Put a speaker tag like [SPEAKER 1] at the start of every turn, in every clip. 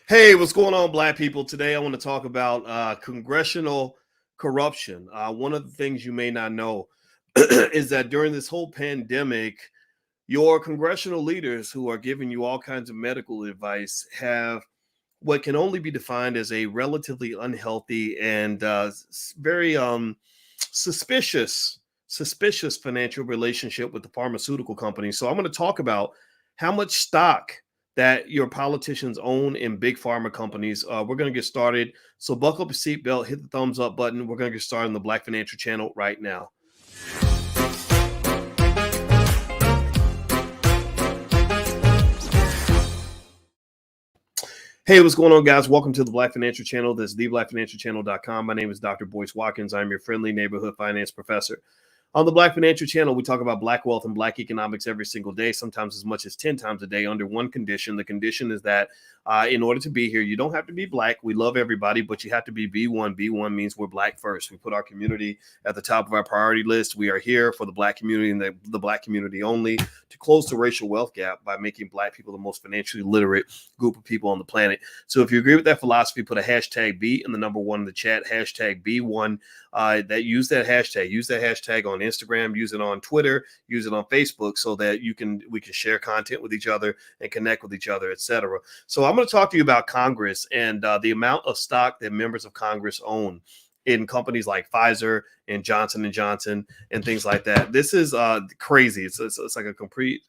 [SPEAKER 1] Hey, what's going on, Black people? Today I want to talk about congressional corruption. One of the things you may not know is that during this whole pandemic, your congressional leaders who are giving you all kinds of medical advice have what can only be defined as a relatively unhealthy and very suspicious suspicious financial relationship with the pharmaceutical companies. So I'm going to talk about how much stock that your politicians own in big pharma companies. We're going to get started. So buckle up your seatbelt, hit the thumbs up button. We're going to get started on the Black Financial Channel right now. Hey, what's going on, guys? Welcome to the Black Financial Channel. This is theblackfinancialchannel.com. My name is Dr. Boyce Watkins. I'm your friendly neighborhood finance professor. On the Black Financial Channel, we talk about Black wealth and Black economics every single day, sometimes as much as 10 times a day under one condition. The condition is that in order to be here, you don't have to be Black. We love everybody, but you have to be B1. B1 means we're Black first. We put our community at the top of our priority list. We are here for the Black community and the Black community only to close the racial wealth gap by making Black people the most financially literate group of people on the planet. So if you agree with that philosophy, put a hashtag B and the number one in the chat, hashtag B1. Use that hashtag on Instagram, use it on Twitter, use it on Facebook, so that we can share content with each other and connect with each other, etc. So I'm going to talk to you about Congress and the amount of stock that members of Congress own in companies like Pfizer and Johnson & Johnson and things like that. This is crazy. It's like a complete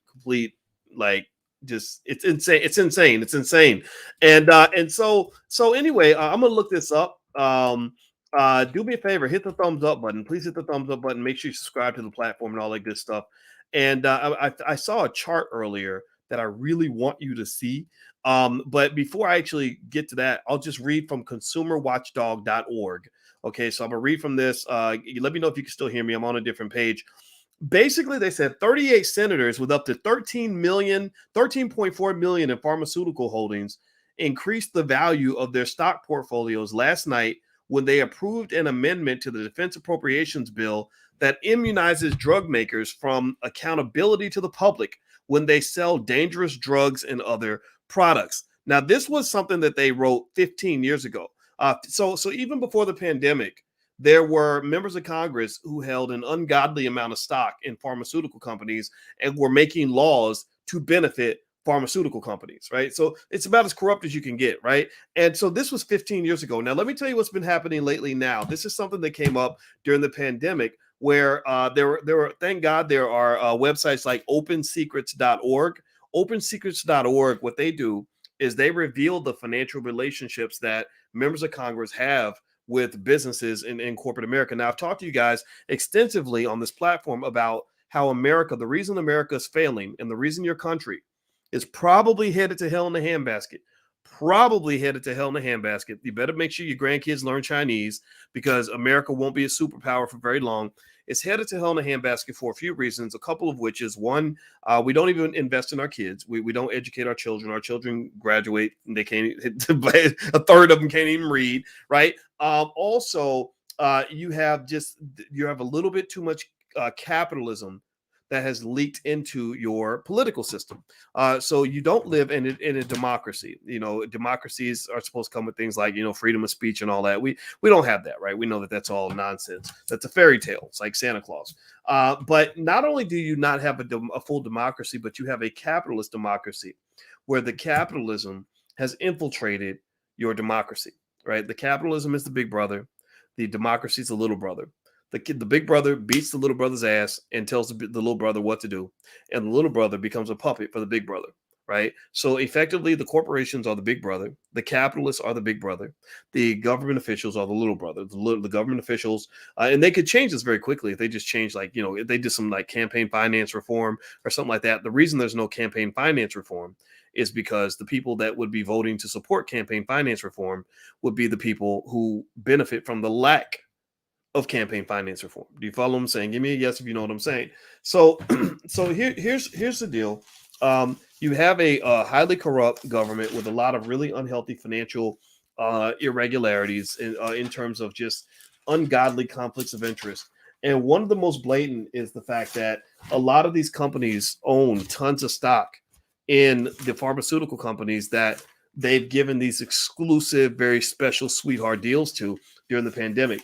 [SPEAKER 1] like just it's insane. And so anyway, I'm gonna look this up. Do me a favor, hit the thumbs up button. Please hit the thumbs up button. Make sure you subscribe to the platform and all that good stuff. And I saw a chart earlier that I really want you to see. But before I actually get to that, I'll just read from consumerwatchdog.org. Okay, so I'm gonna read from this. Let me know if you can still hear me. I'm on a different page. Basically, they said 38 senators with up to 13.4 million in pharmaceutical holdings increased the value of their stock portfolios last night when they approved an amendment to the Defense Appropriations Bill that immunizes drug makers from accountability to the public when they sell dangerous drugs and other products. Now, this was something that they wrote 15 years ago. So even before the pandemic, there were members of Congress who held an ungodly amount of stock in pharmaceutical companies and were making laws to benefit pharmaceutical companies, right? So it's about as corrupt as you can get, right? And so this was 15 years ago. Now, let me tell you what's been happening lately now. This is something that came up during the pandemic where there were, thank God, there are websites like opensecrets.org. Opensecrets.org, what they do is they reveal the financial relationships that members of Congress have with businesses in corporate America. Now, I've talked to you guys extensively on this platform about how America, the reason America is failing and the reason your country is probably headed to hell in a handbasket. You better make sure your grandkids learn Chinese because America won't be a superpower for very long. It's headed to hell in a handbasket for a few reasons, a couple of which is one, we don't even invest in our kids. We don't educate our children. Our children graduate and they can't, a third of them can't even read, right? Also, you have a little bit too much capitalism that has leaked into your political system. So you don't live in a democracy. You know, democracies are supposed to come with things like, freedom of speech and all that. We don't have that, right? We know that that's all nonsense. That's a fairy tale. It's like Santa Claus. But not only do you not have a full democracy, but you have a capitalist democracy where the capitalism has infiltrated your democracy, right? The capitalism is the big brother. The democracy is the little brother. The big brother beats the little brother's ass and tells the little brother what to do. And the little brother becomes a puppet for the big brother, right? So effectively, the corporations are the big brother. The capitalists are the big brother. The government officials are the little brother. The government officials, and they could change this very quickly if they just change, if they did some like campaign finance reform or something like that. The reason there's no campaign finance reform is because the people that would be voting to support campaign finance reform would be the people who benefit from the lack of campaign finance reform. Do you follow what I'm saying? Give me a yes if you know what I'm saying. So, here's the deal. You have a highly corrupt government with a lot of really unhealthy financial irregularities in terms of just ungodly conflicts of interest. And one of the most blatant is the fact that a lot of these companies own tons of stock in the pharmaceutical companies that they've given these exclusive, very special sweetheart deals to during the pandemic.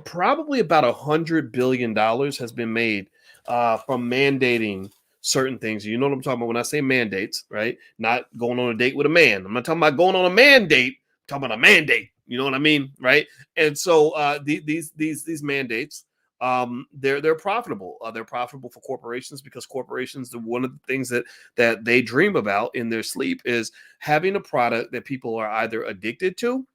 [SPEAKER 1] Probably about $100 billion has been made from mandating certain things. You know what I'm talking about when I say mandates, right? Not going on a date with a man. I'm not talking about going on a mandate. I'm talking about a mandate. You know what I mean, right? And so these mandates, they're profitable. They're profitable for corporations because corporations, one of the things that they dream about in their sleep is having a product that people are either addicted to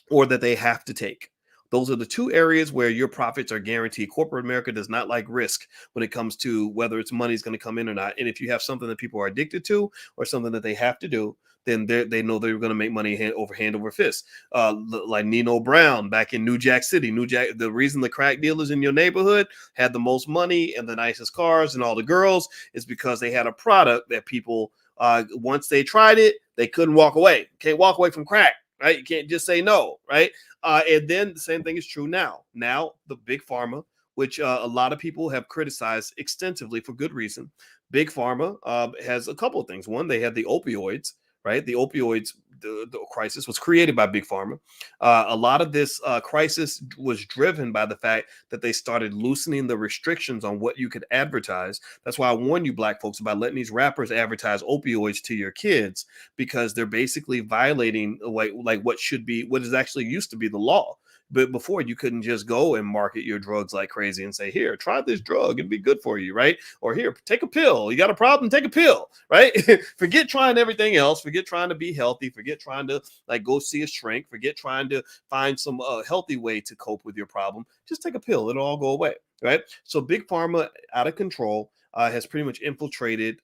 [SPEAKER 1] or that they have to take. Those are the two areas where your profits are guaranteed. Corporate America does not like risk when it comes to whether its money is going to come in or not. And if you have something that people are addicted to or something that they have to do, then they know they're going to make money hand over fist. Like Nino Brown back in New Jack City. The reason the crack dealers in your neighborhood had the most money and the nicest cars and all the girls is because they had a product that people, once they tried it, they couldn't walk away. Can't walk away from crack. Right? You can't just say no, right? And then the same thing is true now. Now, the Big Pharma, which a lot of people have criticized extensively for good reason. Big Pharma has a couple of things. One, they had the opioids, right? The opioids, the crisis was created by Big Pharma. A lot of this crisis was driven by the fact that they started loosening the restrictions on what you could advertise. That's why I warn you, black folks, about letting these rappers advertise opioids to your kids, because they're basically violating like what is actually used to be the law. But before, you couldn't just go and market your drugs like crazy and say, here, try this drug, it'd be good for you, right? Or here, take a pill. You got a problem, take a pill, right? Forget trying everything else. Forget trying to be healthy. Forget trying to like go see a shrink. Forget trying to find some healthy way to cope with your problem. Just take a pill. It'll all go away, right? So Big Pharma, out of control, has pretty much infiltrated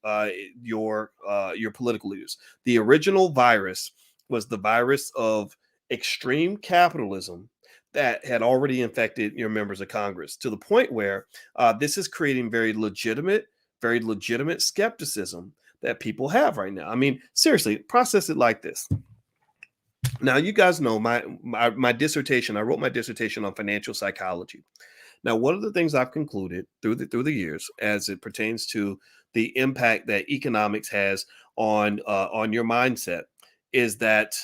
[SPEAKER 1] your political leaders. The original virus was the virus of extreme capitalism that had already infected your members of Congress, to the point where this is creating very legitimate skepticism that people have right now. I mean, seriously, process it like this. Now, you guys know my dissertation. I wrote my dissertation on financial psychology. Now, one of the things I've concluded through the years, as it pertains to the impact that economics has on your mindset, is that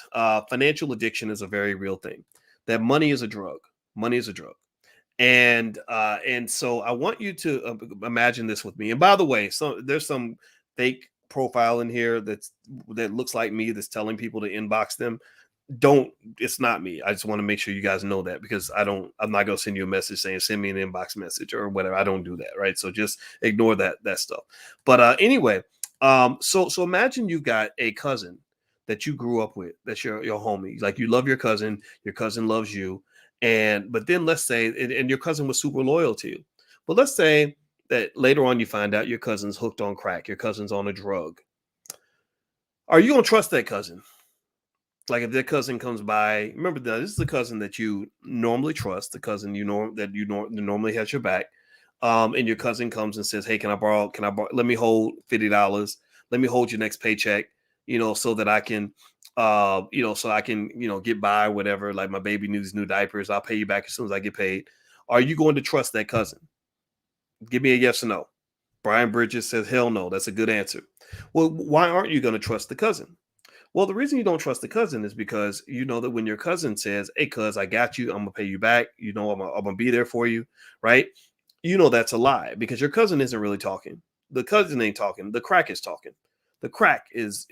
[SPEAKER 1] financial addiction is a very real thing. That money is a drug. Money is a drug. And so I want you to imagine this with me. And by the way, so there's some fake profile in here that looks like me that's telling people to inbox them. It's not me. I just want to make sure you guys know that, because I'm not going to send you a message saying send me an inbox message or whatever. I don't do that, right? So just ignore that stuff. But anyway, so imagine you got a cousin that you grew up with, that's your homie. Like, you love your cousin loves you, but then let's say, and your cousin was super loyal to you. But let's say that later on you find out your cousin's hooked on crack, your cousin's on a drug. Are you gonna trust that cousin? Like, if that cousin comes by, remember that this is the cousin that you normally trust, the cousin normally has your back. And your cousin comes and says, "Hey, can I borrow? Let me hold $50. Let me hold your next paycheck, so that I can, get by, whatever. Like, my baby needs new diapers. I'll pay you back as soon as I get paid." Are you going to trust that cousin? Give me a yes or no. Brian Bridges says, hell no. That's a good answer. Well, why aren't you going to trust the cousin? Well, the reason you don't trust the cousin is because you know that when your cousin says, "Hey, cuz, I got you. I'm going to pay you back. I'm going to be there for you," right? That's a lie, because your cousin isn't really talking. The cousin ain't talking. The crack is talking. The crack is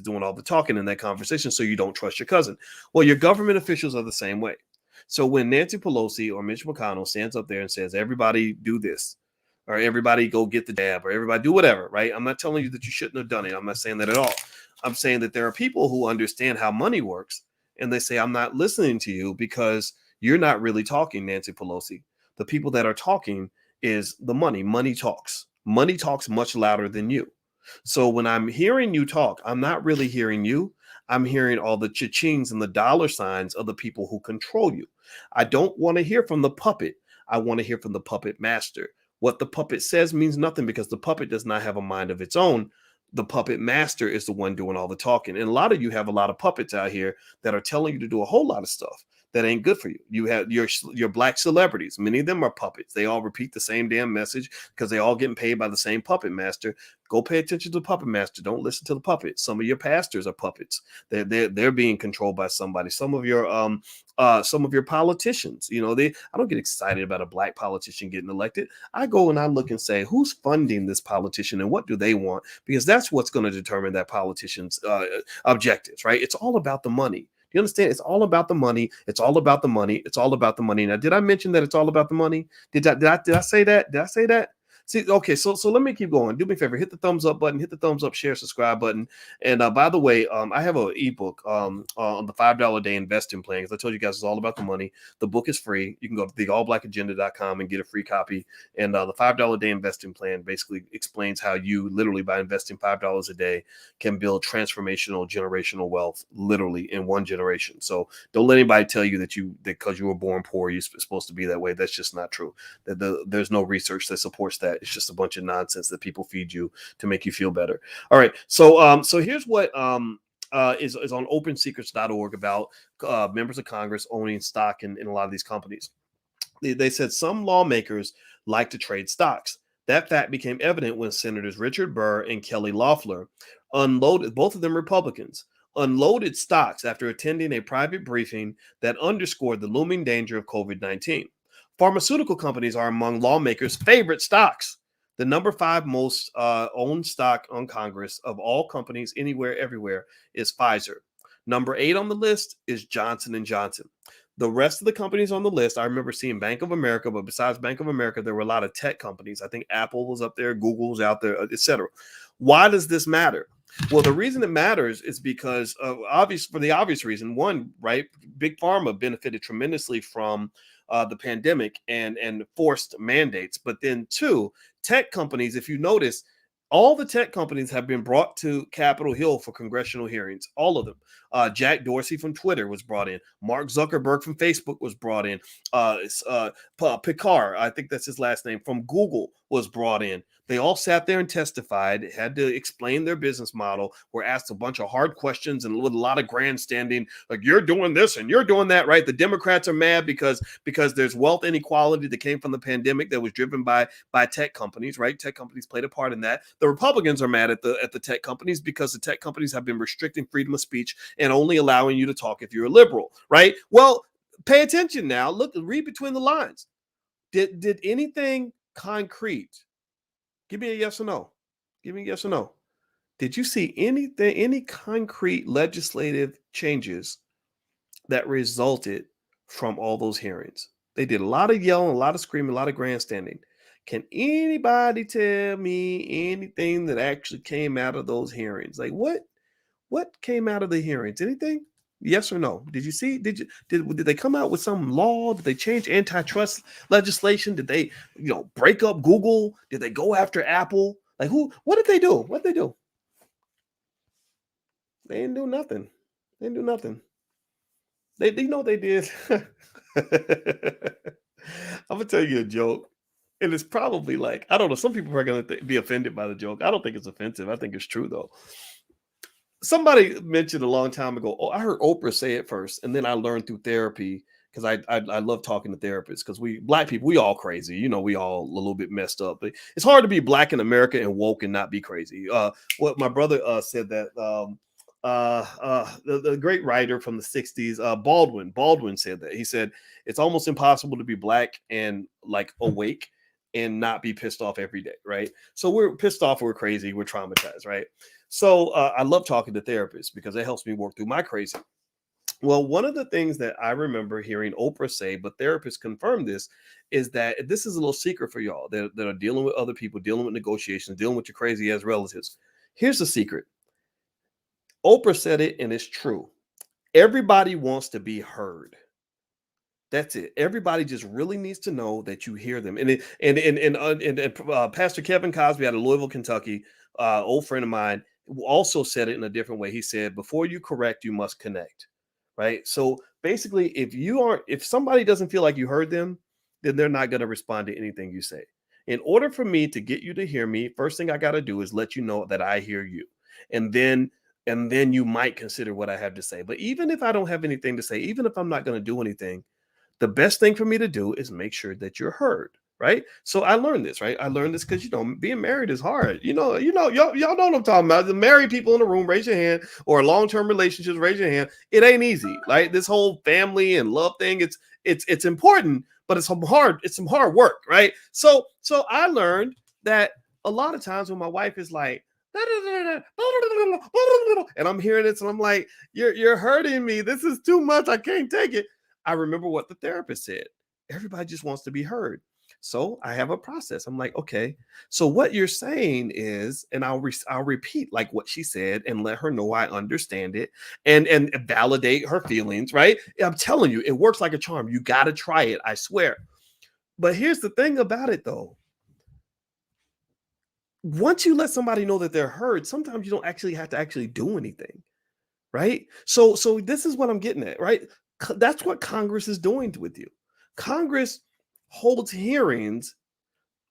[SPEAKER 1] doing all the talking in that conversation, so you don't trust your cousin. Well, your government officials are the same way. So when Nancy Pelosi or Mitch McConnell stands up there and says, "Everybody do this," or "Everybody go get the jab," or "Everybody do whatever," right? I'm not telling you that you shouldn't have done it. I'm not saying that at all. I'm saying that there are people who understand how money works, and they say, "I'm not listening to you because you're not really talking, Nancy Pelosi." The people that are talking is the money. Money talks. Money talks much louder than you. So when I'm hearing you talk, I'm not really hearing you. I'm hearing all the cha-chings and the dollar signs of the people who control you. I don't want to hear from the puppet. I want to hear from the puppet master. What the puppet says means nothing, because the puppet does not have a mind of its own. The puppet master is the one doing all the talking. And a lot of you have a lot of puppets out here that are telling you to do a whole lot of stuff. that ain't good for you. You have your black celebrities. Many of them are puppets. They all repeat the same damn message because they all getting paid by the same puppet master. Go pay attention to the puppet master. Don't listen to the puppet. Some of your pastors are puppets. They're being controlled by somebody. Some of your politicians, I don't get excited about a black politician getting elected. I go and I look and say, who's funding this politician and what do they want? Because that's what's going to determine that politician's objectives, right? It's all about the money. You understand? It's all about the money. It's all about the money. It's all about the money. Now, did I mention that it's all about the money? Did I say that? Did I say that? See, okay, so let me keep going. Do me a favor, hit the thumbs up button, hit the thumbs up, share, subscribe button. And by the way, I have an ebook on the $5 a day investing plan. Because I told you guys it's all about the money. The book is free. You can go to theallblackagenda.com and get a free copy. And the $5 a day investing plan basically explains how you literally, by investing $5 a day, can build transformational generational wealth literally in one generation. So don't let anybody tell you that because you were born poor, you're supposed to be that way. That's just not true. There's no research that supports that. It's just a bunch of nonsense that people feed you to make you feel better. All right. So here's what is on opensecrets.org about members of Congress owning stock in a lot of these companies. They said some lawmakers like to trade stocks. That fact became evident when Senators Richard Burr and Kelly Loeffler unloaded, both of them Republicans, unloaded stocks after attending a private briefing that underscored the looming danger of COVID-19. Pharmaceutical companies are among lawmakers' favorite stocks. The number 5 most owned stock on Congress of all companies anywhere, everywhere is Pfizer. Number 8 on the list is Johnson & Johnson. The rest of the companies on the list, I remember seeing Bank of America, but besides Bank of America, there were a lot of tech companies. I think Apple was up there, Google was out there, etc. Why does this matter? Well, the reason it matters is because for the obvious reason. One, right, Big Pharma benefited tremendously from the pandemic and forced mandates. But then 2, tech companies, if you notice, all the tech companies have been brought to Capitol Hill for congressional hearings. All of them. Jack Dorsey from Twitter was brought in. Mark Zuckerberg from Facebook was brought in. Picard, I think that's his last name, from Google was brought in. They all sat there and testified, had to explain their business model, were asked a bunch of hard questions and with a lot of grandstanding, like, you're doing this and you're doing that, right? The Democrats are mad because there's wealth inequality that came from the pandemic that was driven by tech companies, right? Tech companies played a part in that. The Republicans are mad at the tech companies because the tech companies have been restricting freedom of speech and only allowing you to talk if you're a liberal, right? Well, pay attention now. Look, read between the lines. Did anything concrete? Give me a yes or no. Give me a yes or no. Did you see any concrete legislative changes that resulted from all those hearings? They did a lot of yelling, a lot of screaming, a lot of grandstanding. Can anybody tell me anything that actually came out of those hearings? Like, what came out of the hearings? Anything? Yes or no? Did you see? Did they come out with some law? Did they change antitrust legislation? Did they, break up Google? Did they go after Apple? Like, what did they do? What did they do? They didn't do nothing. They didn't do nothing. You know what they did? I'm gonna tell you a joke. And it's probably like, I don't know, some people are gonna be offended by the joke. I don't think it's offensive. I think it's true though. Somebody mentioned a long time ago. Oh, I heard Oprah say it first, and then I learned through therapy because I love talking to therapists because we black people, we all crazy. We all a little bit messed up. But it's hard to be black in America and woke and not be crazy. What my brother said that the great writer from the 60s, Baldwin said that. He said it's almost impossible to be black and like awake and not be pissed off every day, right? So we're pissed off, we're crazy, we're traumatized, right? So I love talking to therapists because it helps me work through my crazy. Well, one of the things that I remember hearing Oprah say, but therapists confirm this, is that this is a little secret for y'all that are dealing with other people, dealing with negotiations, dealing with your crazy ass relatives. Here's the secret. Oprah said it, and it's true. Everybody wants to be heard. That's it. Everybody just really needs to know that you hear them. And Pastor Kevin Cosby out of Louisville, Kentucky, old friend of mine, also said it in a different way. He said, "Before you correct, you must connect." Right. So basically, if somebody doesn't feel like you heard them, then they're not going to respond to anything you say. In order for me to get you to hear me, first thing I got to do is let you know that I hear you, and then and then you might consider what I have to say. But even if I don't have anything to say, even if I'm not going to do anything, the best thing for me to do is make sure that you're heard. Right. So I learned this, right? I learned this because, being married is hard. Y'all know what I'm talking about. The married people in the room, raise your hand, or long-term relationships, raise your hand. It ain't easy. Right. This whole family and love thing, it's important, but it's some hard work. Right. So I learned that a lot of times when my wife is like, and I'm hearing this and I'm like, you're hurting me. This is too much. I can't take it. I remember what the therapist said. Everybody just wants to be heard. So I have a process. I'm like, okay. So what you're saying is, and I'll repeat like what she said and let her know I understand it, and validate her feelings. Right? I'm telling you, it works like a charm. You got to try it. I swear. But here's the thing about it, though. Once you let somebody know that they're heard, sometimes you don't actually have to actually do anything. Right? So this is what I'm getting at, right? That's what Congress is doing with you. Congress holds hearings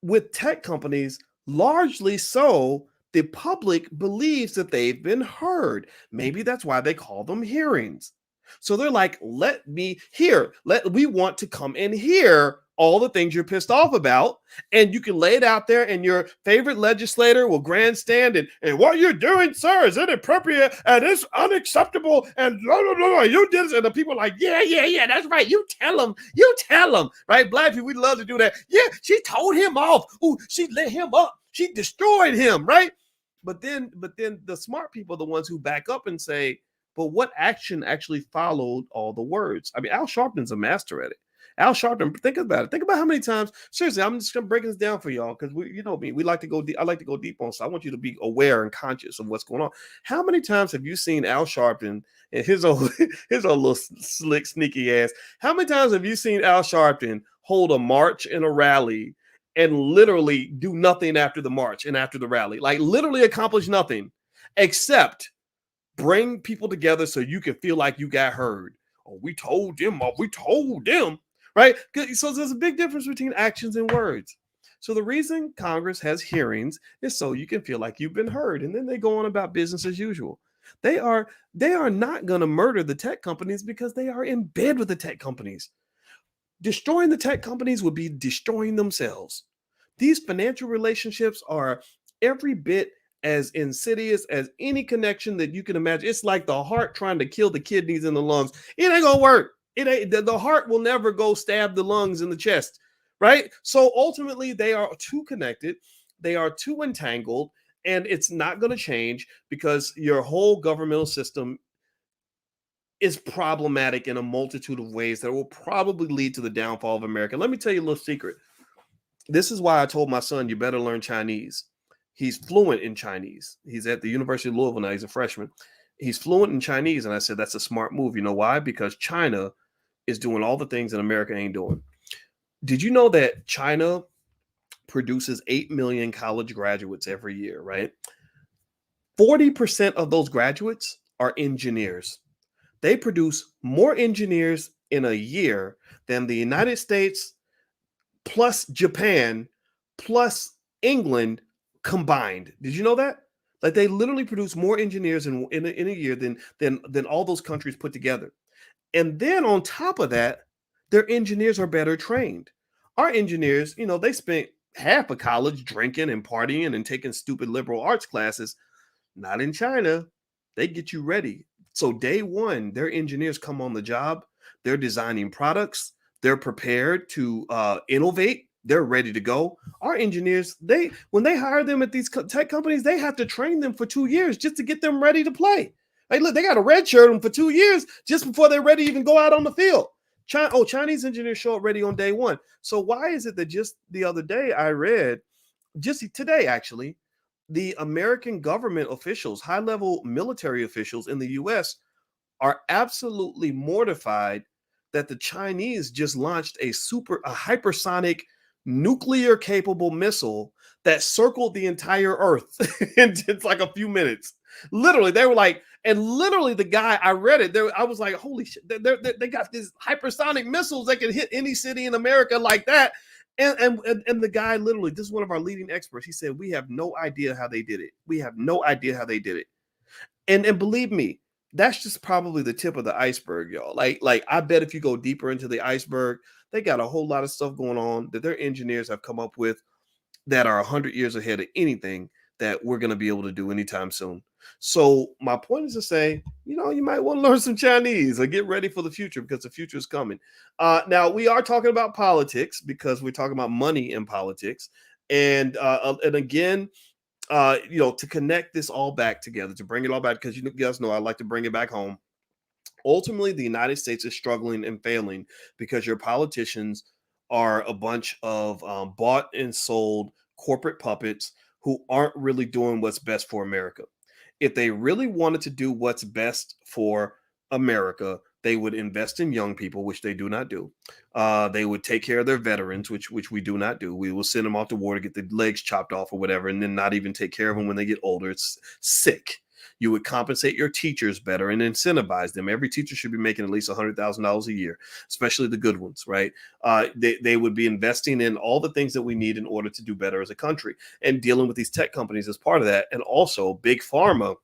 [SPEAKER 1] with tech companies largely so the public believes that they've been heard. Maybe that's why they call them hearings. So they're like, we want to come and hear all the things you're pissed off about. And you can lay it out there, and your favorite legislator will grandstand and what you're doing, sir, is inappropriate and it's unacceptable. And blah, blah, blah, you did this. And the people are like, yeah, that's right. You tell them, right? Black people, we love to do that. Yeah, she told him off. Ooh, she lit him up. She destroyed him, right? But then the smart people are the ones who back up and say, but what action actually followed all the words? I mean, Al Sharpton's a master at it. Al Sharpton, think about it. Think about how many times. Seriously, I'm just gonna break this down for y'all because you know me. We like to go deep. I like to go deep on. So I want you to be aware and conscious of what's going on. How many times have you seen Al Sharpton and his old his old little slick, sneaky ass? How many times have you seen Al Sharpton hold a march and a rally and literally do nothing after the march and after the rally? Like literally accomplish nothing except bring people together so you can feel like you got heard. Oh, we told them. Oh, we told them. Right? So there's a big difference between actions and words. So the reason Congress has hearings is so you can feel like you've been heard, and then they go on about business as usual. They are not going to murder the tech companies because they are in bed with the tech companies. Destroying the tech companies would be destroying themselves. These financial relationships are every bit as insidious as any connection that you can imagine. It's like the heart trying to kill the kidneys and the lungs. It ain't gonna work. It ain't. The heart will never go stab the lungs in the chest, right? So ultimately, they are too connected. They are too entangled, and it's not going to change because your whole governmental system is problematic in a multitude of ways that will probably lead to the downfall of America. Let me tell you a little secret. This is why I told my son, you better learn Chinese. He's fluent in Chinese. He's at the University of Louisville now. He's a freshman. He's fluent in Chinese. And I said, that's a smart move. You know why? Because China is doing all the things that America ain't doing. Did you know that China produces 8 million college graduates every year, right? 40% of those graduates are engineers. They produce more engineers in a year than the United States plus Japan plus England combined. Did you know that? Like they literally produce more engineers in a year than all those countries put together. And then on top of that, their engineers are better trained. Our engineers, they spent half of college drinking and partying and taking stupid liberal arts classes. Not in China. They get you ready. So day one, their engineers come on the job. They're designing products. They're prepared to innovate. They're ready to go. Our engineers, when they hire them at these tech companies, they have to train them for 2 years just to get them ready to play. Hey, look, they got to redshirt them for 2 years just before they're ready to even go out on the field. Chinese engineers show up ready on day one. So why is it that just the other day I read, just today actually, the American government officials, high-level military officials in the US are absolutely mortified that the Chinese just launched a hypersonic nuclear capable missile that circled the entire earth in just like a few minutes. Literally, they were like, and literally the guy, I read it, I was like, holy shit, they got these hypersonic missiles that can hit any city in America like that. And the guy literally, this is one of our leading experts. He said, we have no idea how they did it. We have no idea how they did it. And believe me, that's just probably the tip of the iceberg, y'all. Like I bet if you go deeper into the iceberg, they got a whole lot of stuff going on that their engineers have come up with that are 100 years ahead of anything that we're going to be able to do anytime soon. So my point is to say, you might want to learn some Chinese or get ready for the future because the future is coming. Now we are talking about politics because we're talking about money in politics, and again, to connect this all back together, to bring it all back, because you guys know I like to bring it back home. Ultimately, the United States is struggling and failing because your politicians are a bunch of bought and sold corporate puppets who aren't really doing what's best for America. If they really wanted to do what's best for America, they would invest in young people, which they do not do. They would take care of their veterans, which we do not do. We will send them off to war to get the legs chopped off or whatever, and then not even take care of them when they get older. It's sick. You would compensate your teachers better and incentivize them. Every teacher should be making at least $100,000 a year, especially the good ones, right? They would be investing in all the things that we need in order to do better as a country, and dealing with these tech companies as part of that. And also Big Pharma.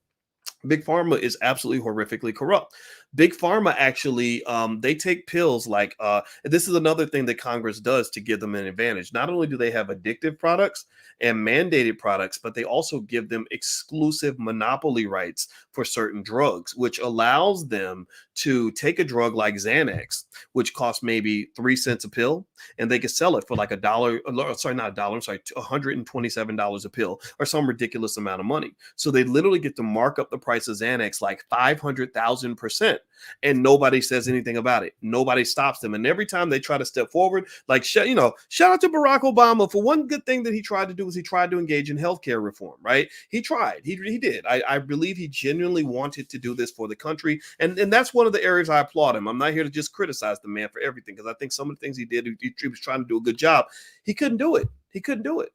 [SPEAKER 1] Big Pharma is absolutely horrifically corrupt. Big Pharma actually, they take pills like, this is another thing that Congress does to give them an advantage. Not only do they have addictive products and mandated products, but they also give them exclusive monopoly rights for certain drugs, which allows them to take a drug like Xanax, which costs maybe 3 cents a pill, and they could sell it for like sorry, not a dollar, I'm sorry, $127 a pill or some ridiculous amount of money. So they literally get to mark up the price of Xanax like 500,000%, and nobody says anything about it. Nobody stops them. And every time they try to step forward, like, shout out to Barack Obama for one good thing that he tried to do was he tried to engage in healthcare reform, right? He tried. He did. I believe he genuinely wanted to do this for the country. And that's one of the areas I applaud him. I'm not here to just criticize the man for everything, because I think some of the things he did, he was trying to do a good job. He couldn't do it. He couldn't do it.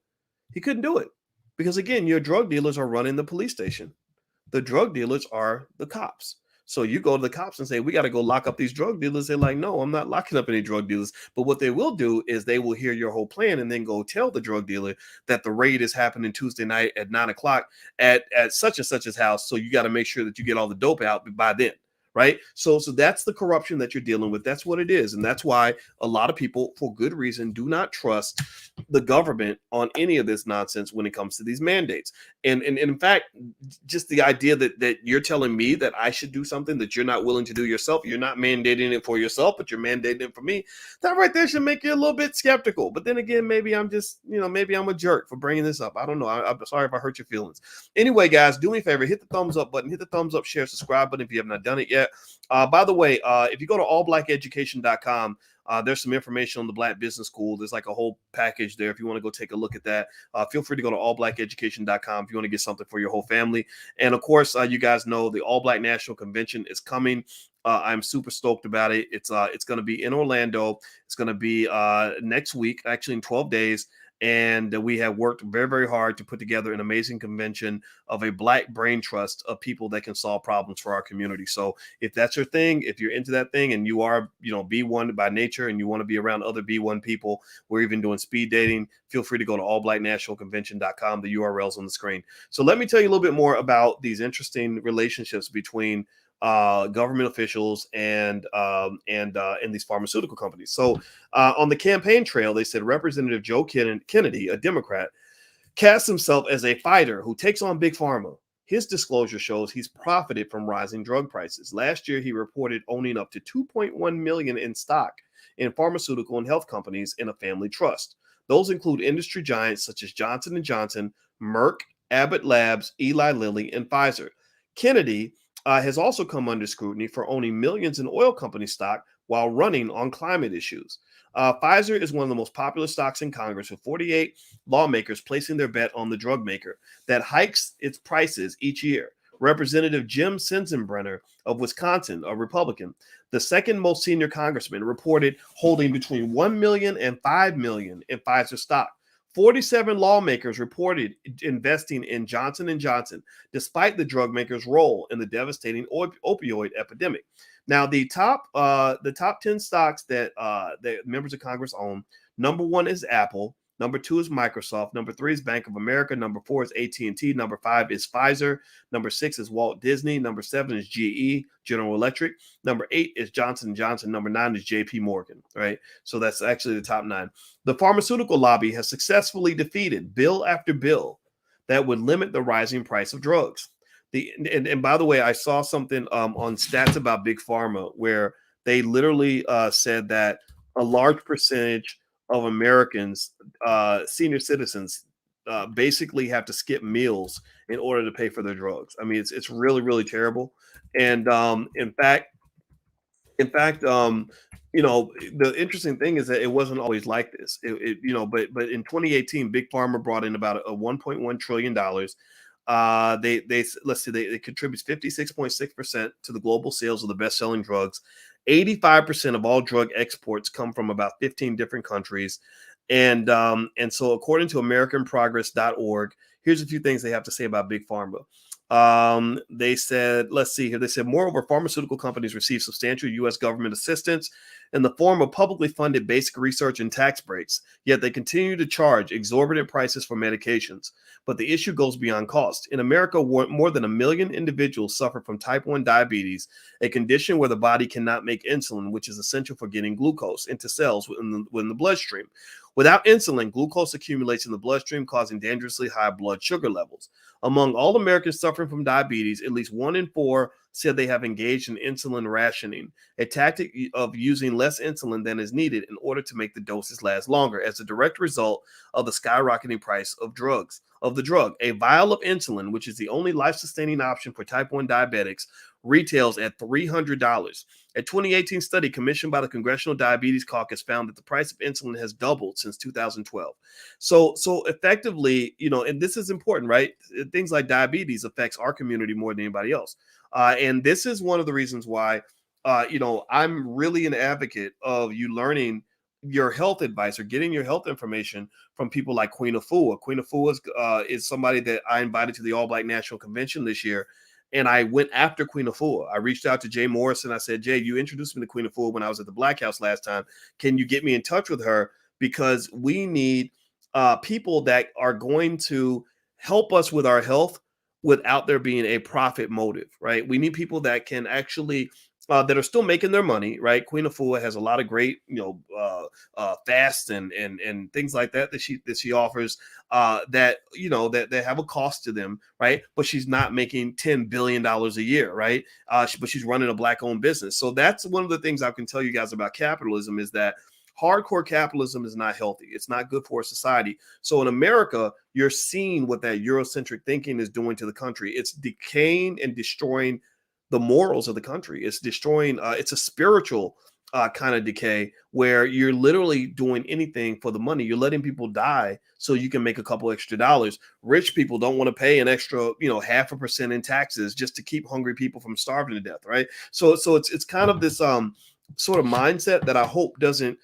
[SPEAKER 1] He couldn't do it. Because again, your drug dealers are running the police station. The drug dealers are the cops. So you go to the cops and say, we got to go lock up these drug dealers. They're like, no, I'm not locking up any drug dealers. But what they will do is they will hear your whole plan and then go tell the drug dealer that the raid is happening Tuesday night at 9 o'clock at such and such's house. So you got to make sure that you get all the dope out by then. Right. So that's the corruption that you're dealing with. That's what it is. And that's why a lot of people, for good reason, do not trust the government on any of this nonsense when it comes to these mandates. And in fact, just the idea that you're telling me that I should do something that you're not willing to do yourself, you're not mandating it for yourself, but you're mandating it for me, that right there should make you a little bit skeptical. But then again, maybe I'm just, maybe I'm a jerk for bringing this up. I don't know. I'm sorry if I hurt your feelings. Anyway, guys, do me a favor, hit the thumbs up button, hit the thumbs up, share, subscribe button if you have not done it yet. By the way, if you go to allblackeducation.com, there's some information on the Black Business School. There's like a whole package there. If you want to go take a look at that, feel free to go to allblackeducation.com if you want to get something for your whole family. And of course, you guys know the All Black National Convention is coming. I'm super stoked about it. It's going to be in Orlando. It's going to be next week, actually in 12 days. And we have worked very, very hard to put together an amazing convention of a Black brain trust of people that can solve problems for our community. So if that's your thing, if you're into that thing and you are, B1 by nature and you want to be around other B1 people, we're even doing speed dating, feel free to go to allblacknationalconvention.com. The URL's on the screen. So let me tell you a little bit more about these interesting relationships between government officials and these pharmaceutical companies. So on the campaign trail, they said Representative Joe Kennedy, a Democrat, casts himself as a fighter who takes on Big Pharma. His disclosure shows he's profited from rising drug prices. Last year, he reported owning up to $2.1 million in stock in pharmaceutical and health companies in a family trust. Those include industry giants such as Johnson & Johnson, Merck, Abbott Labs, Eli Lilly, and Pfizer. Kennedy has also come under scrutiny for owning millions in oil company stock while running on climate issues. Pfizer is one of the most popular stocks in Congress, with 48 lawmakers placing their bet on the drugmaker that hikes its prices each year. Representative Jim Sensenbrenner of Wisconsin, a Republican, the second most senior congressman, reported holding between 1 million and 5 million in Pfizer stock. 47 lawmakers reported investing in Johnson & Johnson, despite the drug maker's role in the devastating opioid epidemic. Now, the top 10 stocks that members of Congress own, number one is Apple, Number 2 is Microsoft. Number 3 is Bank of America. Number 4 is AT&T. Number 5 is Pfizer. Number 6 is Walt Disney. Number 7 is GE, General Electric. Number 8 is Johnson & Johnson. Number 9 is JP Morgan, right? So that's actually the top 9. The pharmaceutical lobby has successfully defeated bill after bill that would limit the rising price of drugs. And by the way, I saw something on stats about Big Pharma where they literally said that a large percentage of Americans, senior citizens, basically have to skip meals in order to pay for their drugs. I mean, it's really really terrible. And in fact, the interesting thing is that it wasn't always like this. But in 2018, Big Pharma brought in about a 1.1 trillion dollars. They let's see, they contribute 56.6% to the global sales of the best-selling drugs. 85% of all drug exports come from about 15 different countries. And so according to AmericanProgress.org, here's a few things they have to say about Big Pharma. They said, let's see here. They said, moreover, pharmaceutical companies receive substantial U.S. government assistance in the form of publicly funded basic research and tax breaks, yet they continue to charge exorbitant prices for medications. But the issue goes beyond cost. In America, more than 1 million individuals suffer from type 1 diabetes, a condition where the body cannot make insulin, which is essential for getting glucose into cells within the bloodstream. Without insulin, glucose accumulates in the bloodstream, causing dangerously high blood sugar levels. Among all Americans suffering from diabetes, at least 1 in 4 said they have engaged in insulin rationing, a tactic of using less insulin than is needed in order to make the doses last longer, as a direct result of the skyrocketing price of the drug. A vial of insulin, which is the only life-sustaining option for type 1 diabetics, retails at $300. A 2018 study commissioned by the Congressional Diabetes Caucus found that the price of insulin has doubled since 2012. So effectively, and this is important, right? Things like diabetes affects our community more than anybody else. And this is one of the reasons why, I'm really an advocate of you learning your health advice or getting your health information from people like Queen Afua. Queen Afua is somebody that I invited to the All Black National Convention this year. And I went after Queen Afua. I reached out to Jay Morrison. I said, Jay, you introduced me to Queen Afua when I was at the Black House last time. Can you get me in touch with her? Because we need people that are going to help us with our health without there being a profit motive, right? We need people that can actually that are still making their money, right? Queen Afua has a lot of great, fasts and things like that she offers that have a cost to them, right? But she's not making $10 billion a year, right? But she's running a Black-owned business. So that's one of the things I can tell you guys about capitalism is that hardcore capitalism is not healthy. It's not good for society. So in America, you're seeing what that Eurocentric thinking is doing to the country. It's decaying and destroying the morals of the country. It's destroying, it's a spiritual kind of decay where you're literally doing anything for the money. You're letting people die so you can make a couple extra dollars. Rich people don't want to pay an extra, 0.5% in taxes just to keep hungry people from starving to death, right? So it's kind of this sort of mindset that I hope doesn't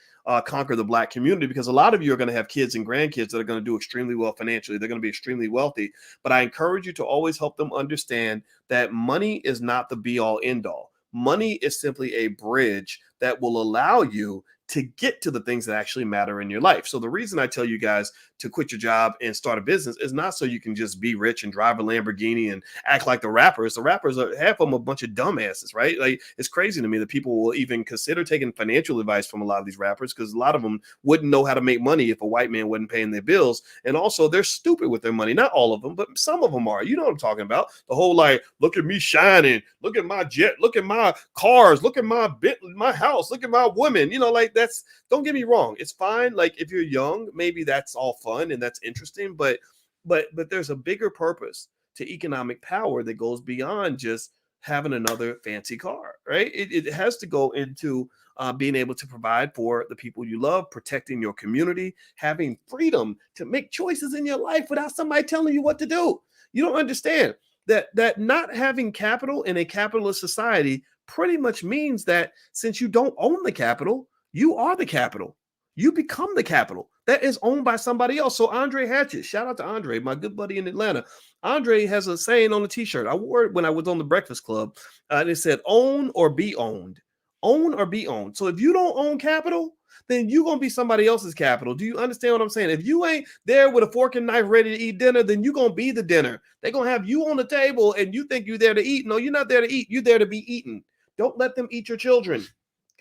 [SPEAKER 1] conquer the Black community, because a lot of you are going to have kids and grandkids that are going to do extremely well financially. They're going to be extremely wealthy. But I encourage you to always help them understand that money is not the be all end all. Money is simply a bridge that will allow you to get to the things that actually matter in your life. So the reason I tell you guys to quit your job and start a business is not so you can just be rich and drive a Lamborghini and act like the rappers. The rappers are half of them a bunch of dumbasses, right? Like, it's crazy to me that people will even consider taking financial advice from a lot of these rappers, because a lot of them wouldn't know how to make money if a white man wasn't paying their bills. And also, they're stupid with their money. Not all of them, but some of them are. You know what I'm talking about? The whole like, look at me shining, look at my jet, look at my cars, look at my house, look at my women. That's, don't get me wrong, it's fine. Like, if you're young, maybe that's all fun and that's interesting, but there's a bigger purpose to economic power that goes beyond just having another fancy car, right? It has to go into being able to provide for the people you love, protecting your community, having freedom to make choices in your life without somebody telling you what to do. You don't understand that not having capital in a capitalist society pretty much means that since you don't own the capital, you are the capital. You become the capital that is owned by somebody else. So Andre Hatchett, shout out to Andre, my good buddy in Atlanta. Andre has a saying on a t-shirt. I wore it when I was on the Breakfast Club. And it said, own or be owned. Own or be owned. So if you don't own capital, then you're gonna be somebody else's capital. Do you understand what I'm saying? If you ain't there with a fork and knife ready to eat dinner, then you're gonna be the dinner. They're gonna have you on the table and you think you're there to eat. No, you're not there to eat, you're there to be eaten. Don't let them eat your children.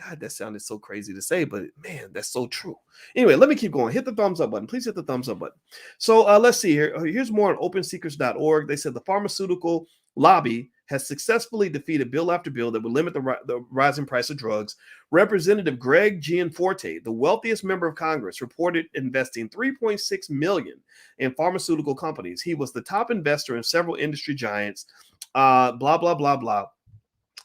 [SPEAKER 1] God, that sounded so crazy to say, but man, that's so true. Anyway, let me keep going. Hit the thumbs up button. Please hit the thumbs up button. So let's see here. Here's more on opensecrets.org. They said the pharmaceutical lobby has successfully defeated bill after bill that would limit the rising price of drugs. Representative Greg Gianforte, the wealthiest member of Congress, reported investing $3.6 million in pharmaceutical companies. He was the top investor in several industry giants. Blah blah blah blah.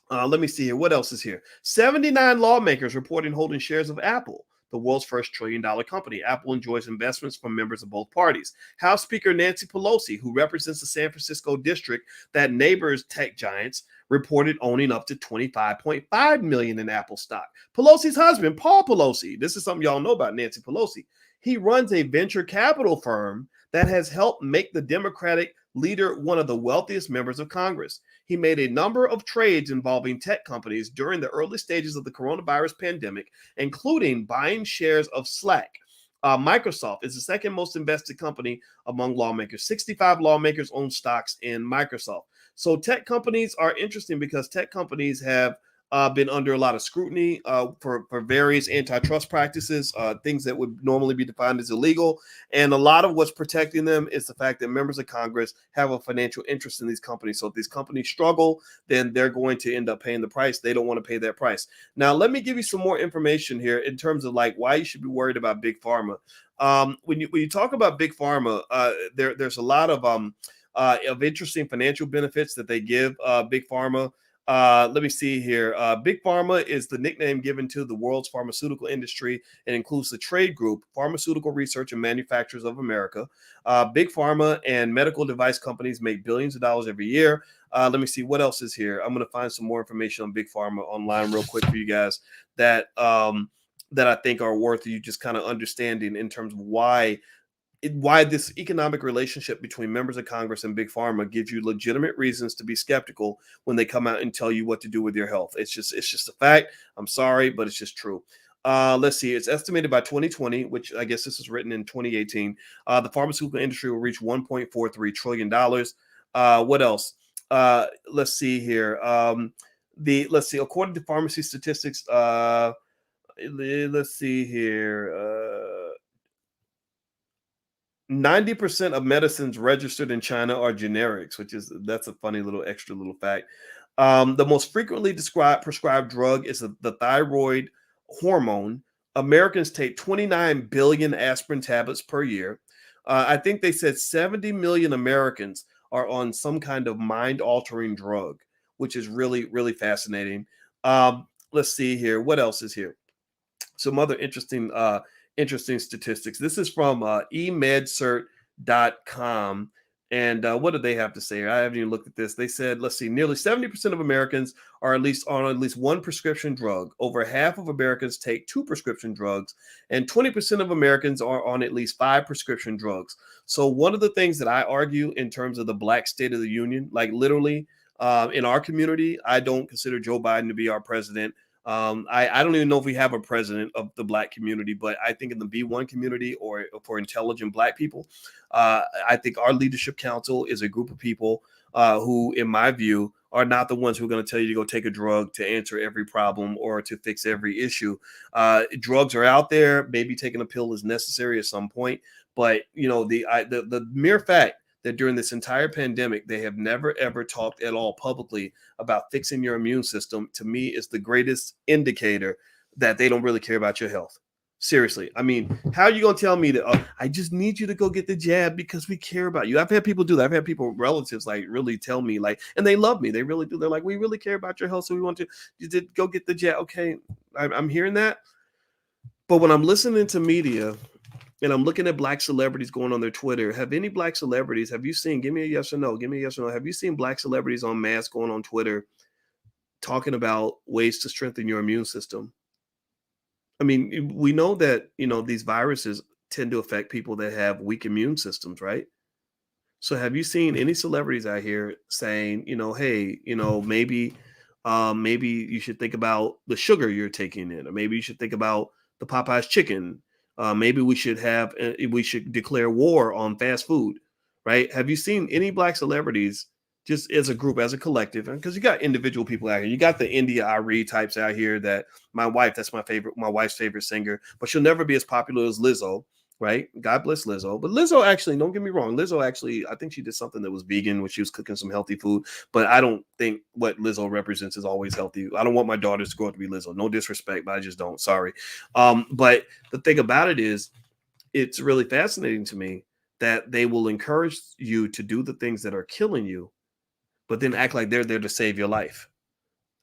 [SPEAKER 1] Let me see here. What else is here? 79 lawmakers reporting holding shares of Apple, the world's first $1 trillion company. Apple enjoys investments from members of both parties. House Speaker Nancy Pelosi, who represents the San Francisco district that neighbors tech giants, reported owning up to $25.5 million in Apple stock. Pelosi's husband, Paul Pelosi, this is something y'all know about Nancy Pelosi. He runs a venture capital firm that has helped make the Democratic leader one of the wealthiest members of Congress. He made a number of trades involving tech companies during the early stages of the coronavirus pandemic, including buying shares of Slack. Microsoft is the second most invested company among lawmakers. 65 lawmakers own stocks in Microsoft. So tech companies are interesting because tech companies have been under a lot of scrutiny for various antitrust practices, things that would normally be defined as illegal. And a lot of what's protecting them is the fact that members of Congress have a financial interest in these companies. So if these companies struggle, then they're going to end up paying the price. They don't want to pay that price. Now, let me give you some more information here in terms of like why you should be worried about Big Pharma. When you talk about Big Pharma, there's a lot of interesting financial benefits that they give Big Pharma. Let me see here. Big Pharma is the nickname given to the world's pharmaceutical industry. It includes the trade group, Pharmaceutical Research and Manufacturers of America. Big Pharma and medical device companies make billions of dollars every year. Let me see what else is here. I'm going to find some more information on Big Pharma online real quick for you guys that I think are worth you just kind of understanding in terms of why this economic relationship between members of Congress and Big Pharma gives you legitimate reasons to be skeptical when they come out and tell you what to do with your health. It's just a fact. I'm sorry, but it's just true. Let's see. It's estimated by 2020, which I guess this was written in 2018. The pharmaceutical industry will reach $1.43 trillion. What else? Let's see here. Let's see. According to pharmacy statistics, let's see here. 90% of medicines registered in China are generics, that's a funny little extra little fact. The most frequently prescribed drug is the thyroid hormone. Americans take 29 billion aspirin tablets per year. I think they said 70 million Americans are on some kind of mind-altering drug, which is really, really fascinating. Let's see here. What else is here? Some other interesting statistics. This is from emedscert.com. And what do they have to say? I haven't even looked at this. They said, let's see, nearly 70% of Americans are on at least one prescription drug. Over half of Americans take 2 prescription drugs, and 20% of Americans are on at least 5 prescription drugs. So one of the things that I argue in terms of the Black State of the Union, like literally in our community, I don't consider Joe Biden to be our president. I don't even know if we have a president of the Black community, but I think in the B1 community or for intelligent Black people, I think our leadership council is a group of people who, in my view, are not the ones who are going to tell you to go take a drug to answer every problem or to fix every issue. Drugs are out there. Maybe taking a pill is necessary at some point, but the mere fact that during this entire pandemic, they have never, ever talked at all publicly about fixing your immune system, to me, is the greatest indicator that they don't really care about your health. Seriously. I mean, how are you going to tell me that, I just need you to go get the jab because we care about you? I've had people do that. I've had relatives like really tell me and they love me. They really do. They're like, we really care about your health. So we want you to go get the jab. Okay. I'm hearing that. But when I'm listening to media, and I'm looking at Black celebrities going on their Twitter. Have you seen, give me a yes or no, have you seen Black celebrities on mass going on Twitter talking about ways to strengthen your immune system? I mean, we know that, these viruses tend to affect people that have weak immune systems, right? So have you seen any celebrities out here saying, hey, maybe Maybe you should think about the sugar you're taking in, or maybe you should think about the Popeyes chicken. Maybe we should declare war on fast food, right? Have you seen any black celebrities just as a group, as a collective? Because you got individual people out here. You got the India Ari types out here that that's my wife's favorite singer, but she'll never be as popular as Lizzo, right? God bless Lizzo. But Lizzo actually, don't get me wrong, Lizzo actually, I think she did something that was vegan when she was cooking some healthy food. But I don't think what Lizzo represents is always healthy. I don't want my daughters to grow up to be Lizzo. No disrespect, but I just don't. Sorry. But the thing about it is, it's really fascinating to me that they will encourage you to do the things that are killing you, but then act like they're there to save your life.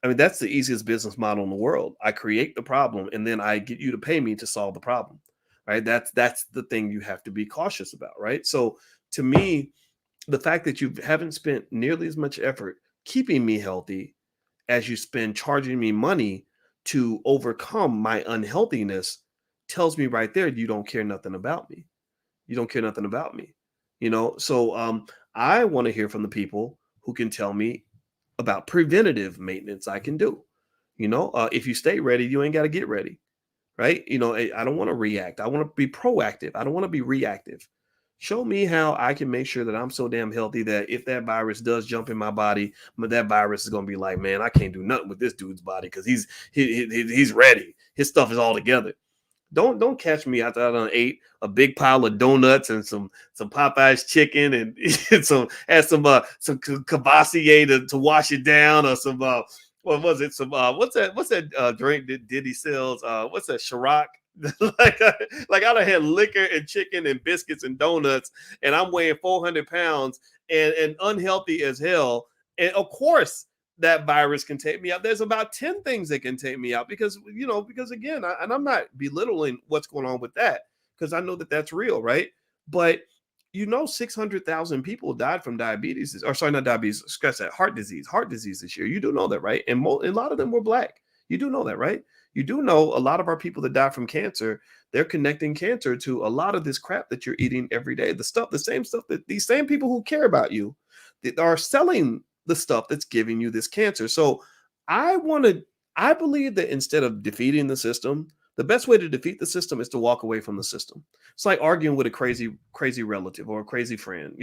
[SPEAKER 1] I mean, that's the easiest business model in the world. I create the problem and then I get you to pay me to solve the problem. Right? That's the thing you have to be cautious about, right? So to me, the fact that you haven't spent nearly as much effort keeping me healthy as you spend charging me money to overcome my unhealthiness tells me right there you don't care nothing about me. You don't care nothing about me. So I want to hear from the people who can tell me about preventative maintenance I can do. If you stay ready, you ain't got to get ready, right? I don't want to react. I want to be proactive. I don't want to be reactive. Show me how I can make sure that I'm so damn healthy that if that virus does jump in my body, that virus is going to be like, man, I can't do nothing with this dude's body because he's ready. His stuff is all together. Don't catch me after I done ate a big pile of donuts and some Popeyes chicken and some Cavassier to wash it down, or some what was it, some what's that drink that Diddy sells, what's that, Ciroc. like I done had liquor and chicken and biscuits and donuts, and I'm weighing 400 pounds and unhealthy as hell, and of course that virus can take me out. There's about 10 things that can take me out because again, and I'm not belittling what's going on with that, because I know that that's real, right? But 600,000 people died from diabetes, or sorry, not diabetes, scratch that, heart disease this year. You do know that, right? And a lot of them were black. You do know that, right? You do know a lot of our people that die from cancer, they're connecting cancer to a lot of this crap that you're eating every day. The same stuff that these same people who care about you that are selling the stuff that's giving you this cancer. So I believe that instead of defeating the system, the best way to defeat the system is to walk away from the system. It's like arguing with a crazy relative or a crazy friend,